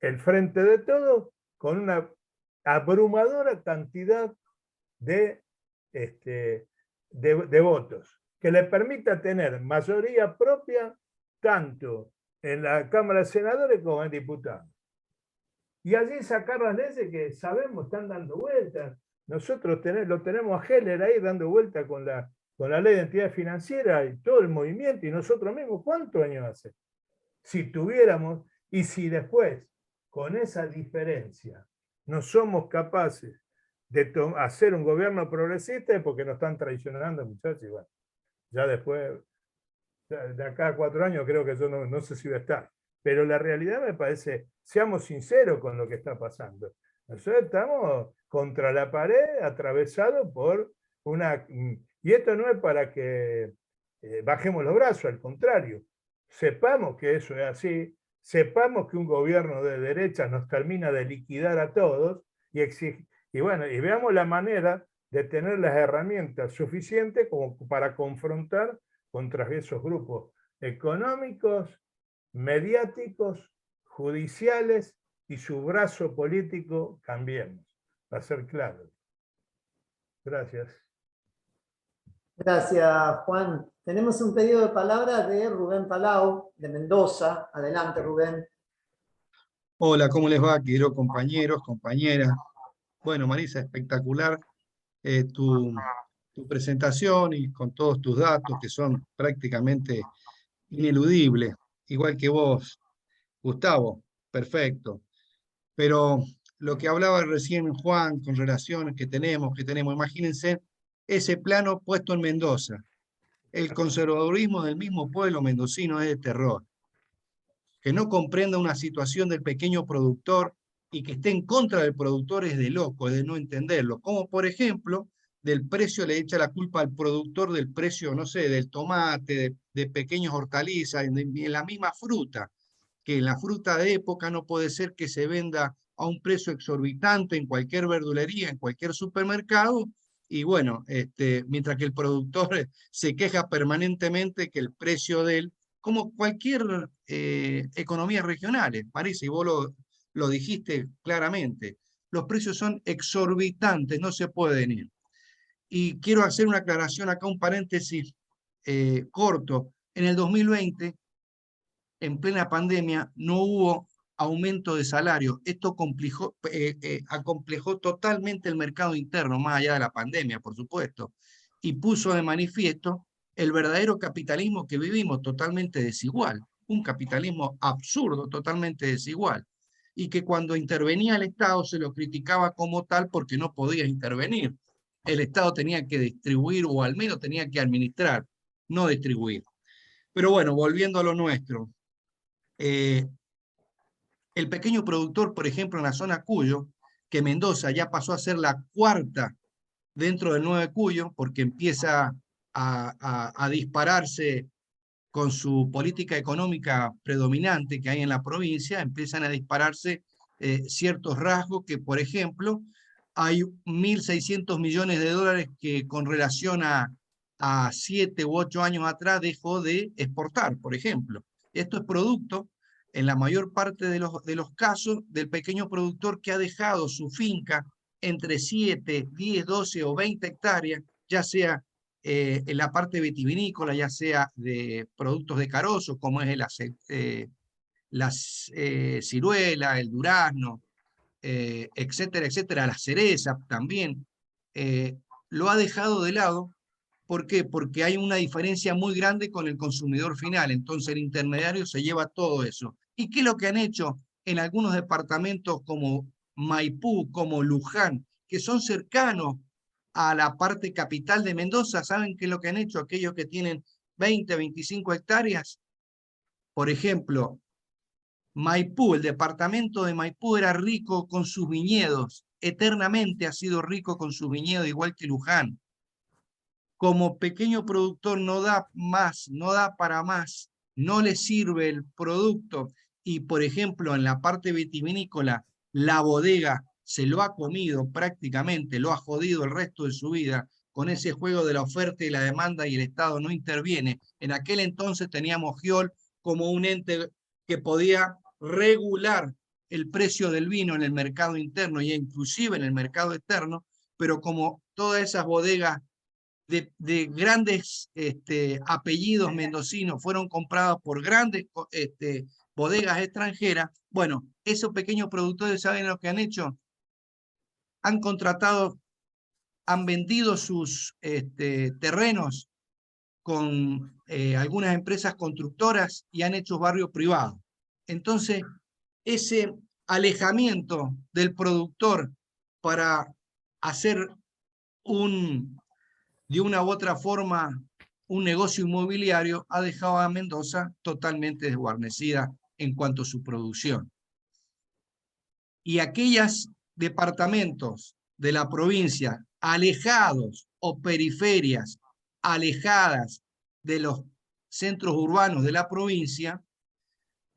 el Frente de Todos con una abrumadora cantidad de votos, que le permita tener mayoría propia tanto en la Cámara de Senadores como en diputados. Y allí sacar las leyes que sabemos están dando vueltas. Nosotros lo tenemos a Heller ahí dando vueltas con la ley de entidad financiera y todo el movimiento, y nosotros mismos, ¿cuántos años hace? Si tuviéramos, y si después, con esa diferencia, no somos capaces de hacer un gobierno progresista, es porque nos están traicionando, muchachos, y bueno, ya después, de acá a 4 años, creo que yo no sé si va a estar. Pero la realidad me parece, seamos sinceros con lo que está pasando. Nosotros estamos contra la pared, atravesados por una... Y esto no es para que bajemos los brazos, al contrario. Sepamos que eso es así, sepamos que un gobierno de derecha nos termina de liquidar a todos y bueno, y veamos la manera de tener las herramientas suficientes como para confrontar contra esos grupos económicos, mediáticos, judiciales y su brazo político. Cambiemos, para ser claro. Gracias. Gracias, Juan. Tenemos un pedido de palabra de Rubén Palau, de Mendoza. Adelante, Rubén. Hola, ¿cómo les va, queridos compañeros, compañeras? Bueno, Marisa, espectacular tu presentación y con todos tus datos que son prácticamente ineludibles. Igual que vos, Gustavo, perfecto. Pero lo que hablaba recién Juan con relaciones que tenemos, imagínense ese plano puesto en Mendoza. El conservadurismo del mismo pueblo mendocino es de terror. Que no comprenda una situación del pequeño productor y que esté en contra del productor es de loco, es de no entenderlo. Como por ejemplo, del precio le echa la culpa al productor del precio, no sé, del tomate, de pequeñas hortalizas, en la misma fruta, que en la fruta de época no puede ser que se venda a un precio exorbitante en cualquier verdulería, en cualquier supermercado, y bueno, mientras que el productor se queja permanentemente que el precio de él, como cualquier economía regional, Marisa, y vos lo dijiste claramente, los precios son exorbitantes, no se pueden ir. Y quiero hacer una aclaración acá, un paréntesis corto. En el 2020, en plena pandemia, no hubo aumento de salario. Esto acomplejó totalmente el mercado interno, más allá de la pandemia, por supuesto, y puso de manifiesto el verdadero capitalismo que vivimos, totalmente desigual, un capitalismo absurdo, totalmente desigual, y que cuando intervenía el Estado se lo criticaba como tal porque no podía intervenir. El Estado tenía que distribuir o al menos tenía que administrar, no distribuir. Pero bueno, volviendo a lo nuestro, el pequeño productor, por ejemplo, en la zona Cuyo, que Mendoza ya pasó a ser la cuarta dentro del 9 Cuyo, porque empieza a dispararse con su política económica predominante que hay en la provincia, empiezan a dispararse ciertos rasgos que, por ejemplo, hay 1.600 millones de dólares que con relación a 7 u 8 años atrás dejó de exportar, por ejemplo. Esto es producto, en la mayor parte de los casos, del pequeño productor que ha dejado su finca entre 7, 10, 12 o 20 hectáreas, ya sea en la parte vitivinícola, ya sea de productos de carozo, como es la ciruela, el durazno, etcétera, etcétera, la cereza también, lo ha dejado de lado. ¿Por qué? Porque hay una diferencia muy grande con el consumidor final, entonces el intermediario se lleva todo eso. ¿Y qué es lo que han hecho en algunos departamentos como Maipú, como Luján, que son cercanos a la parte capital de Mendoza? ¿Saben qué es lo que han hecho aquellos que tienen 20, 25 hectáreas? Por ejemplo, Maipú, el departamento de Maipú era rico con sus viñedos, eternamente ha sido rico con sus viñedos, igual que Luján. Como pequeño productor no da más, no da para más, no le sirve el producto. Y por ejemplo, en la parte vitivinícola, la bodega se lo ha comido prácticamente, lo ha jodido el resto de su vida con ese juego de la oferta y la demanda y el Estado no interviene. En aquel entonces teníamos GIOL como un ente que podía regular el precio del vino en el mercado interno e inclusive en el mercado externo, pero como todas esas bodegas de grandes apellidos mendocinos fueron compradas por grandes bodegas extranjeras, bueno, esos pequeños productores, ¿saben lo que han hecho? Han contratado, han vendido sus terrenos con algunas empresas constructoras y han hecho barrios privados. Entonces, ese alejamiento del productor para hacer de una u otra forma un negocio inmobiliario ha dejado a Mendoza totalmente desguarnecida en cuanto a su producción. Y aquellos departamentos de la provincia alejados o periferias alejadas de los centros urbanos de la provincia,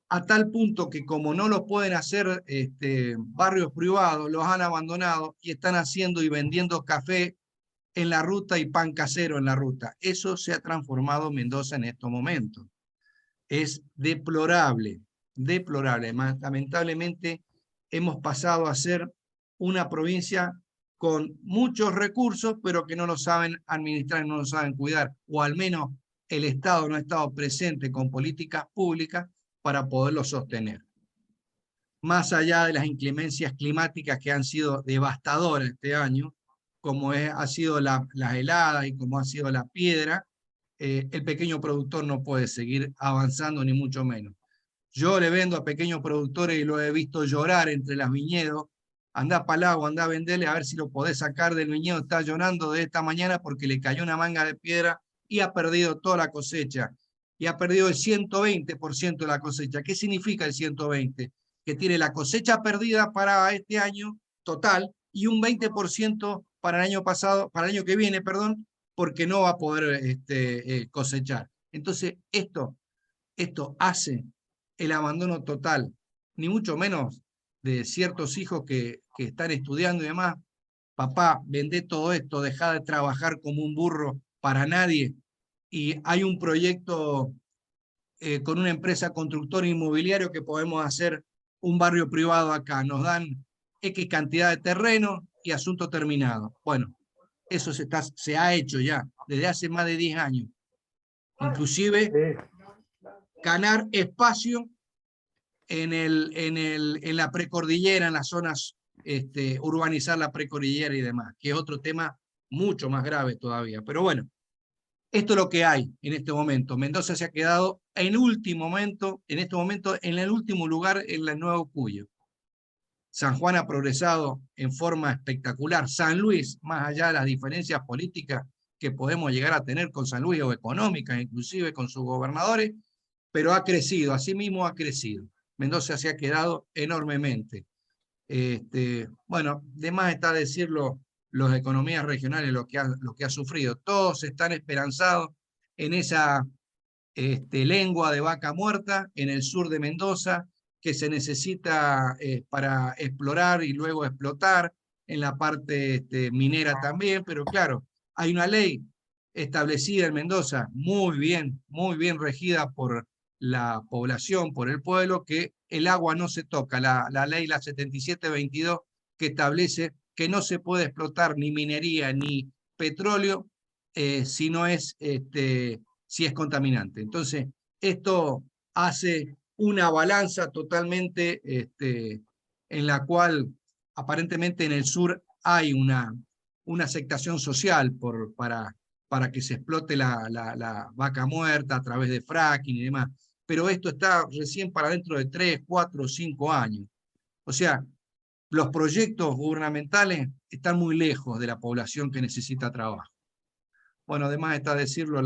a tal punto que como no los pueden hacer barrios privados, los han abandonado y están haciendo y vendiendo café en la ruta y pan casero en la ruta. Eso se ha transformado Mendoza en estos momentos. Es deplorable, deplorable. Lamentablemente hemos pasado a ser una provincia con muchos recursos, pero que no lo saben administrar y no lo saben cuidar, o al menos el Estado no ha estado presente con políticas públicas para poderlo sostener. Más allá de las inclemencias climáticas que han sido devastadoras este año, como ha sido las heladas y como ha sido la piedra, el pequeño productor no puede seguir avanzando ni mucho menos. Yo le vendo a pequeños productores y lo he visto llorar entre las viñedos. Andá para el agua, andá a venderle a ver si lo podés sacar del viñedo. Está llorando de esta mañana porque le cayó una manga de piedra y ha perdido toda la cosecha. Y ha perdido el 120% de la cosecha. ¿Qué significa el 120%? Que tiene la cosecha perdida para este año total y un 20% para el año pasado, para el año que viene, perdón, porque no va a poder cosechar. Entonces, esto hace el abandono total, ni mucho menos de ciertos hijos que están estudiando y demás. Papá, vendé todo esto, dejá de trabajar como un burro para nadie. Y hay un proyecto con una empresa constructora inmobiliaria que podemos hacer un barrio privado acá. Nos dan X cantidad de terreno y asunto terminado. Bueno, eso se ha hecho ya desde hace más de 10 años. Inclusive ganar espacio en la precordillera, en las zonas, urbanizar la precordillera y demás, que es otro tema mucho más grave todavía. Pero bueno, esto es lo que hay en este momento. Mendoza se ha quedado en este momento, en el último lugar en el Nuevo Cuyo. San Juan ha progresado en forma espectacular. San Luis, más allá de las diferencias políticas que podemos llegar a tener con San Luis o económicas, inclusive con sus gobernadores, pero ha crecido, así mismo ha crecido. Mendoza se ha quedado enormemente. Bueno, de más está decirlo, las economías regionales, lo que ha sufrido. Todos están esperanzados en esa lengua de vaca muerta en el sur de Mendoza, que se necesita para explorar y luego explotar, en la parte minera también, pero claro, hay una ley establecida en Mendoza, muy bien regida por la población, por el pueblo, que el agua no se toca, la ley, la 7722, que establece que no se puede explotar ni minería ni petróleo si es contaminante. Entonces, esto hace una balanza totalmente en la cual aparentemente en el sur hay una aceptación social para que se explote la vaca muerta a través de fracking y demás. Pero esto está recién para dentro de 3, 4, 5 años. O sea, los proyectos gubernamentales están muy lejos de la población que necesita trabajo. Bueno, además está decirlo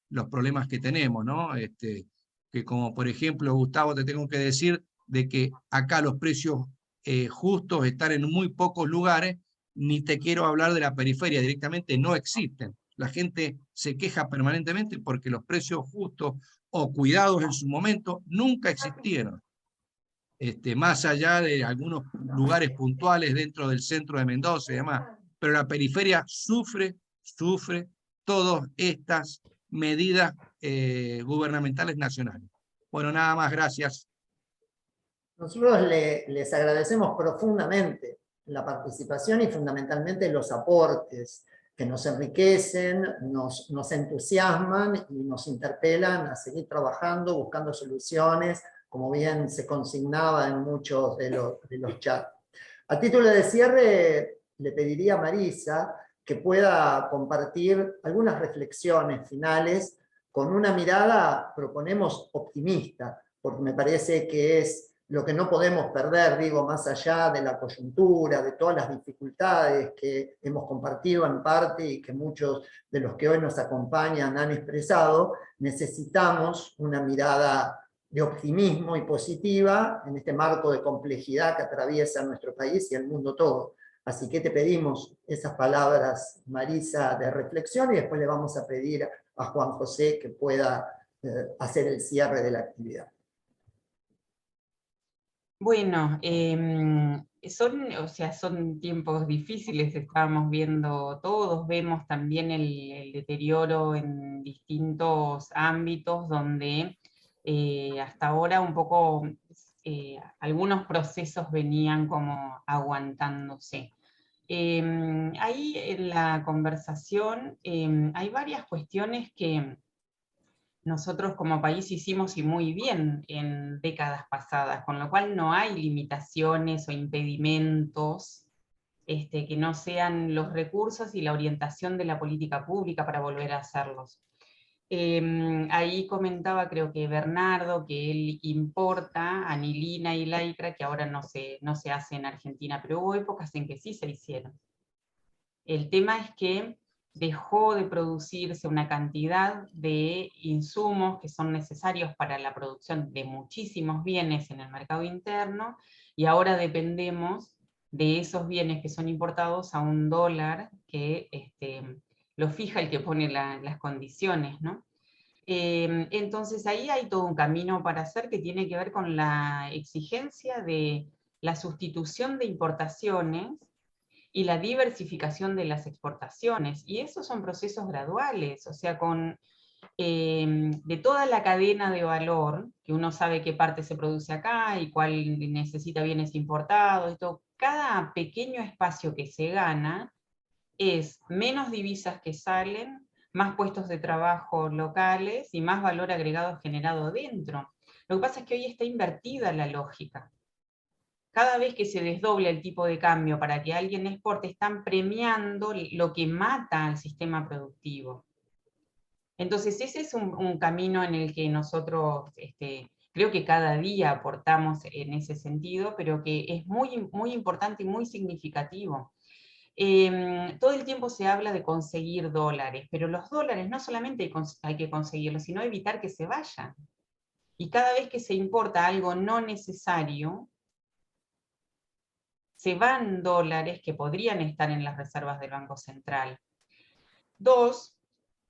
los problemas que tenemos, ¿no? Que como por ejemplo, Gustavo, te tengo que decir de que acá los precios justos están en muy pocos lugares, ni te quiero hablar de la periferia, directamente no existen. La gente se queja permanentemente porque los precios justos o cuidados en su momento nunca existieron. más allá de algunos lugares puntuales dentro del centro de Mendoza y demás. Pero la periferia sufre todas estas medidas gubernamentales nacionales. Bueno, nada más, gracias. Nosotros les agradecemos profundamente la participación y fundamentalmente los aportes que nos enriquecen, nos entusiasman y nos interpelan a seguir trabajando, buscando soluciones, como bien se consignaba en muchos de los chats. A título de cierre, le pediría a Marisa que pueda compartir algunas reflexiones finales con una mirada, proponemos, optimista, porque me parece que es lo que no podemos perder, digo, más allá de la coyuntura, de todas las dificultades que hemos compartido en parte y que muchos de los que hoy nos acompañan han expresado, necesitamos una mirada de optimismo y positiva en este marco de complejidad que atraviesa nuestro país y el mundo todo. Así que te pedimos esas palabras, Marisa, de reflexión, y después le vamos a pedir a Juan José que pueda hacer el cierre de la actividad. Bueno, son tiempos difíciles, estábamos viendo todos, vemos también el deterioro en distintos ámbitos donde hasta ahora un poco algunos procesos venían como aguantándose. Ahí en la conversación hay varias cuestiones que nosotros como país hicimos y muy bien en décadas pasadas, con lo cual no hay limitaciones o impedimentos que no sean los recursos y la orientación de la política pública para volver a hacerlos. Ahí comentaba, creo que Bernardo, que él importa anilina y lycra, que ahora no se hace en Argentina, pero hubo épocas en que sí se hicieron. El tema es que dejó de producirse una cantidad de insumos que son necesarios para la producción de muchísimos bienes en el mercado interno, y ahora dependemos de esos bienes que son importados a un dólar que lo fija el que pone las condiciones, ¿no? Entonces ahí hay todo un camino para hacer que tiene que ver con la exigencia de la sustitución de importaciones y la diversificación de las exportaciones, y esos son procesos graduales, o sea, de toda la cadena de valor, que uno sabe qué parte se produce acá y cuál necesita bienes importados, cada pequeño espacio que se gana es menos divisas que salen, más puestos de trabajo locales y más valor agregado generado dentro. Lo que pasa es que hoy está invertida la lógica. Cada vez que se desdobla el tipo de cambio para que alguien exporte, están premiando lo que mata al sistema productivo. Entonces ese es un camino en el que nosotros creo que cada día aportamos en ese sentido, pero que es muy, muy importante y muy significativo. Todo el tiempo se habla de conseguir dólares, pero los dólares no solamente hay que conseguirlos, sino evitar que se vayan. Y cada vez que se importa algo no necesario, se van dólares que podrían estar en las reservas del Banco Central. 2,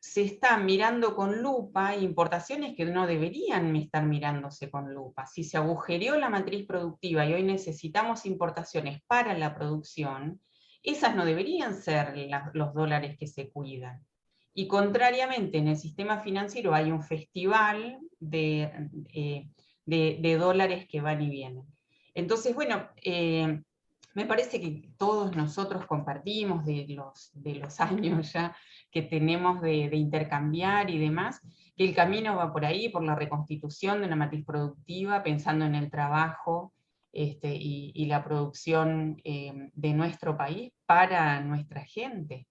se están mirando con lupa importaciones que no deberían estar mirándose con lupa. Si se agujereó la matriz productiva y hoy necesitamos importaciones para la producción, esas no deberían ser los dólares que se cuidan. Y contrariamente, en el sistema financiero hay un festival de dólares que van y vienen. Entonces, bueno, me parece que todos nosotros compartimos de los años ya que tenemos de intercambiar y demás, que el camino va por ahí, por la reconstitución de una matriz productiva, pensando en el trabajo y la producción de nuestro país para nuestra gente.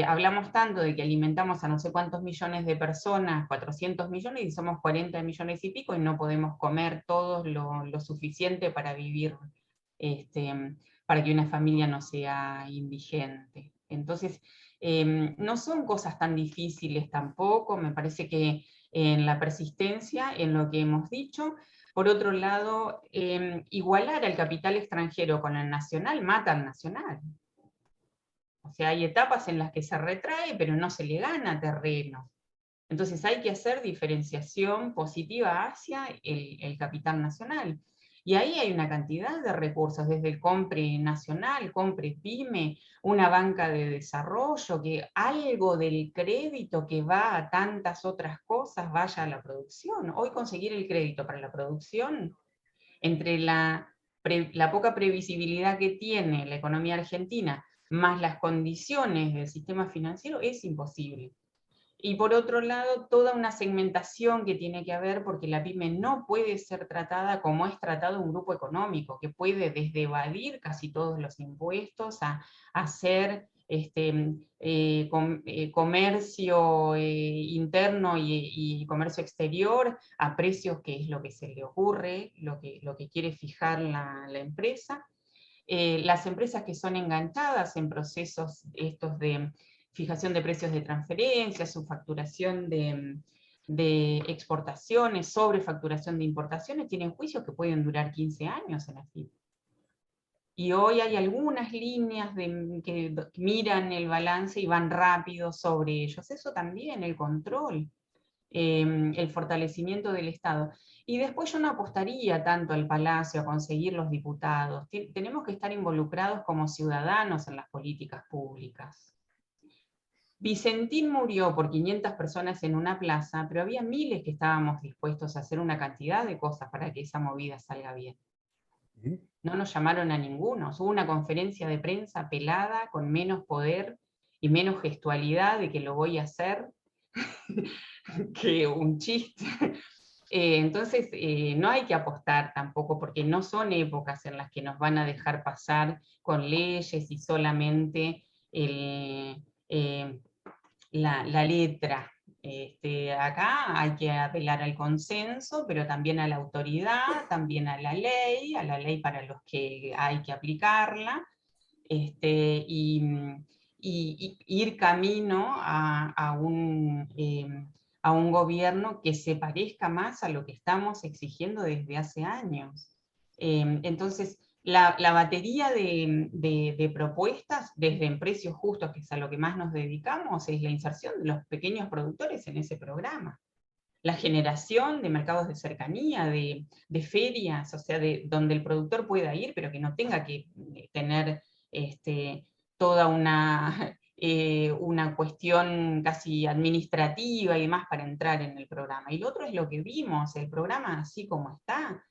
Hablamos tanto de que alimentamos a no sé cuántos millones de personas, 400 millones, y somos 40 millones y pico, y no podemos comer todos lo suficiente para vivir para que una familia no sea indigente. Entonces, no son cosas tan difíciles tampoco, me parece que en la persistencia, en lo que hemos dicho. Por otro lado, igualar al capital extranjero con el nacional mata al nacional. O sea, hay etapas en las que se retrae, pero no se le gana terreno. Entonces hay que hacer diferenciación positiva hacia el capital nacional. Y ahí hay una cantidad de recursos, desde el Compre Nacional, Compre Pyme, una banca de desarrollo, que algo del crédito que va a tantas otras cosas vaya a la producción. Hoy conseguir el crédito para la producción, entre la poca previsibilidad que tiene la economía argentina, más las condiciones del sistema financiero, es imposible. Y por otro lado, toda una segmentación que tiene que haber, porque la pyme no puede ser tratada como es tratado un grupo económico, que puede desde evadir casi todos los impuestos a hacer comercio interno y comercio exterior a precios que es lo que se le ocurre, lo que quiere fijar la empresa. Las empresas que son enganchadas en procesos estos de fijación de precios de transferencia, subfacturación de exportaciones, sobrefacturación de importaciones, tienen juicios que pueden durar 15 años en la FIP. Y hoy hay algunas líneas que miran el balance y van rápido sobre ellos. Eso también, el control, el fortalecimiento del Estado. Y después yo no apostaría tanto al Palacio a conseguir los diputados. Tenemos que estar involucrados como ciudadanos en las políticas públicas. Vicentín murió por 500 personas en una plaza, pero había miles que estábamos dispuestos a hacer una cantidad de cosas para que esa movida salga bien. No nos llamaron a ninguno. Hubo una conferencia de prensa pelada, con menos poder y menos gestualidad de que lo voy a hacer, que un chiste. Entonces, no hay que apostar tampoco, porque no son épocas en las que nos van a dejar pasar con leyes y solamente la letra. Acá hay que apelar al consenso, pero también a la autoridad, también a la ley para los que hay que aplicarla, y ir camino a un gobierno que se parezca más a lo que estamos exigiendo desde hace años. Entonces, la batería de propuestas, desde en precios justos, que es a lo que más nos dedicamos, es la inserción de los pequeños productores en ese programa. La generación de mercados de cercanía, de ferias, o sea, donde el productor pueda ir, pero que no tenga que tener toda una cuestión casi administrativa y demás para entrar en el programa. Y lo otro es lo que vimos, el programa así como está,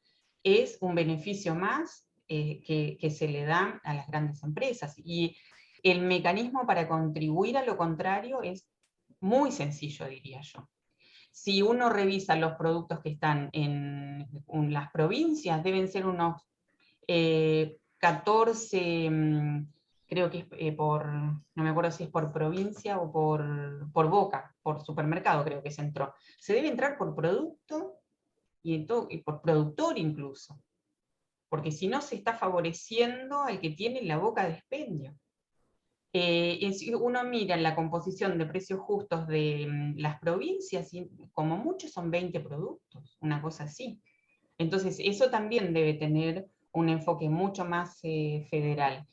es un beneficio más que se le da a las grandes empresas. Y el mecanismo para contribuir a lo contrario es muy sencillo, diría yo. Si uno revisa los productos que están en las provincias, deben ser unos 14, creo que es no me acuerdo si es por provincia o por boca, por supermercado creo que se entró. Se debe entrar por producto y por productor incluso, porque si no se está favoreciendo al que tiene la boca de expendio. Si uno mira la composición de precios justos de las provincias, y como mucho son 20 productos, una cosa así. Entonces eso también debe tener un enfoque mucho más federal.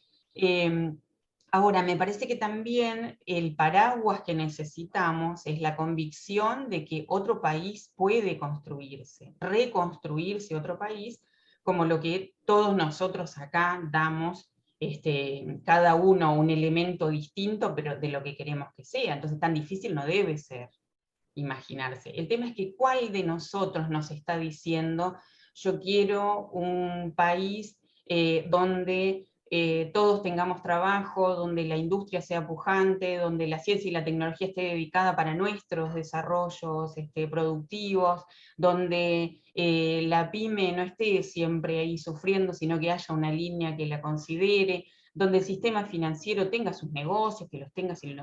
Ahora, me parece que también el paraguas que necesitamos es la convicción de que otro país puede construirse, reconstruirse otro país, como lo que todos nosotros acá damos, cada uno un elemento distinto, pero de lo que queremos que sea. Entonces tan difícil no debe ser imaginarse. El tema es que cuál de nosotros nos está diciendo: yo quiero un país donde todos tengamos trabajo, donde la industria sea pujante, donde la ciencia y la tecnología esté dedicada para nuestros desarrollos productivos, donde la pyme no esté siempre ahí sufriendo, sino que haya una línea que la considere, donde el sistema financiero tenga sus negocios, que los tenga si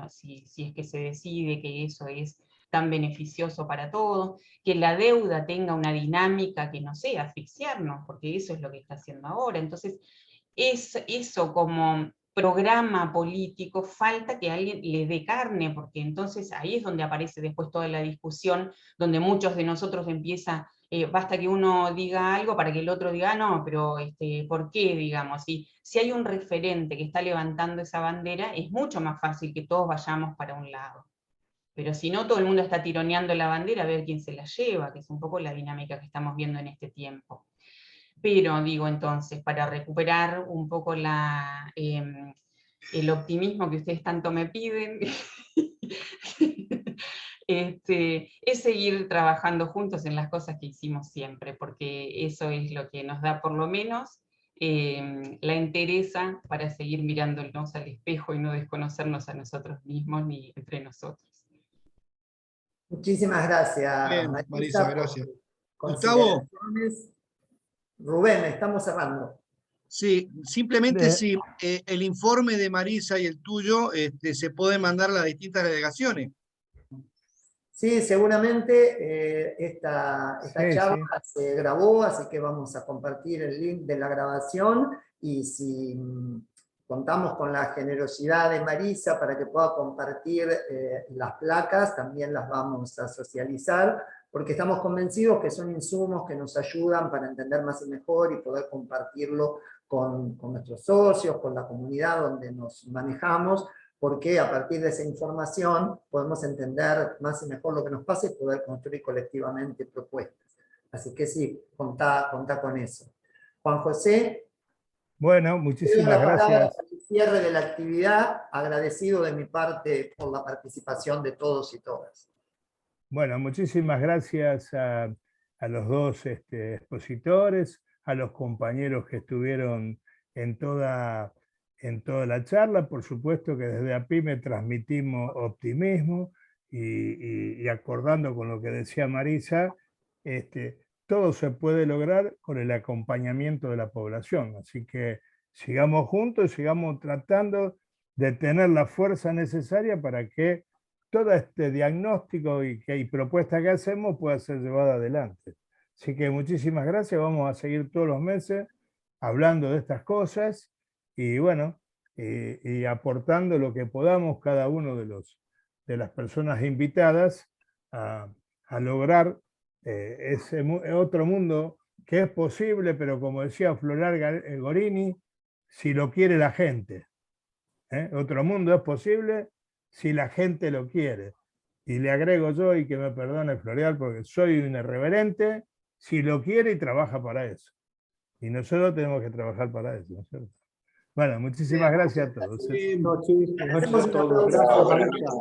es que se decide que eso es tan beneficioso para todos, que la deuda tenga una dinámica que no sea asfixiarnos, porque eso es lo que está haciendo ahora. Entonces, eso como programa político, falta que alguien le dé carne, porque entonces ahí es donde aparece después toda la discusión, donde muchos de nosotros empieza, basta que uno diga algo para que el otro diga, no, pero ¿por qué? Digamos, si hay un referente que está levantando esa bandera, es mucho más fácil que todos vayamos para un lado. Pero si no, todo el mundo está tironeando la bandera a ver quién se la lleva, que es un poco la dinámica que estamos viendo en este tiempo. Pero digo entonces, para recuperar un poco el optimismo que ustedes tanto me piden, es seguir trabajando juntos en las cosas que hicimos siempre, porque eso es lo que nos da por lo menos la entereza para seguir mirándonos al espejo y no desconocernos a nosotros mismos ni entre nosotros. Muchísimas gracias, Bien, Marisa, gracias. Gustavo. Rubén, estamos cerrando. Sí, simplemente si el informe de Marisa y el tuyo se puede mandar a las distintas delegaciones. Sí, seguramente esta charla se grabó, así que vamos a compartir el link de la grabación, y si contamos con la generosidad de Marisa para que pueda compartir las placas, también las vamos a socializar, porque estamos convencidos que son insumos que nos ayudan para entender más y mejor y poder compartirlo con nuestros socios, con la comunidad donde nos manejamos, porque a partir de esa información podemos entender más y mejor lo que nos pasa y poder construir colectivamente propuestas. Así que sí, contá con eso. Juan José. Bueno, muchísimas gracias. Para el cierre de la actividad, agradecido de mi parte por la participación de todos y todas. Bueno, muchísimas gracias a los dos expositores, a los compañeros que estuvieron en toda la charla. Por supuesto que desde APIME transmitimos optimismo y acordando con lo que decía Marisa, todo se puede lograr con el acompañamiento de la población. Así que sigamos juntos, sigamos tratando de tener la fuerza necesaria para que todo este diagnóstico y propuesta que hacemos pueda ser llevada adelante. Así que muchísimas gracias, vamos a seguir todos los meses hablando de estas cosas y bueno, y aportando lo que podamos cada uno de las personas invitadas a lograr ese otro mundo que es posible, pero como decía Florar Gorini, si lo quiere la gente. Otro mundo es posible si la gente lo quiere. Y le agrego yo, y que me perdone Floreal, porque soy un irreverente, si lo quiere y trabaja para eso. Y nosotros tenemos que trabajar para eso, ¿no es cierto? Bueno, muchísimas gracias a todos. Buenas noches a todos. Gracias, Marisa.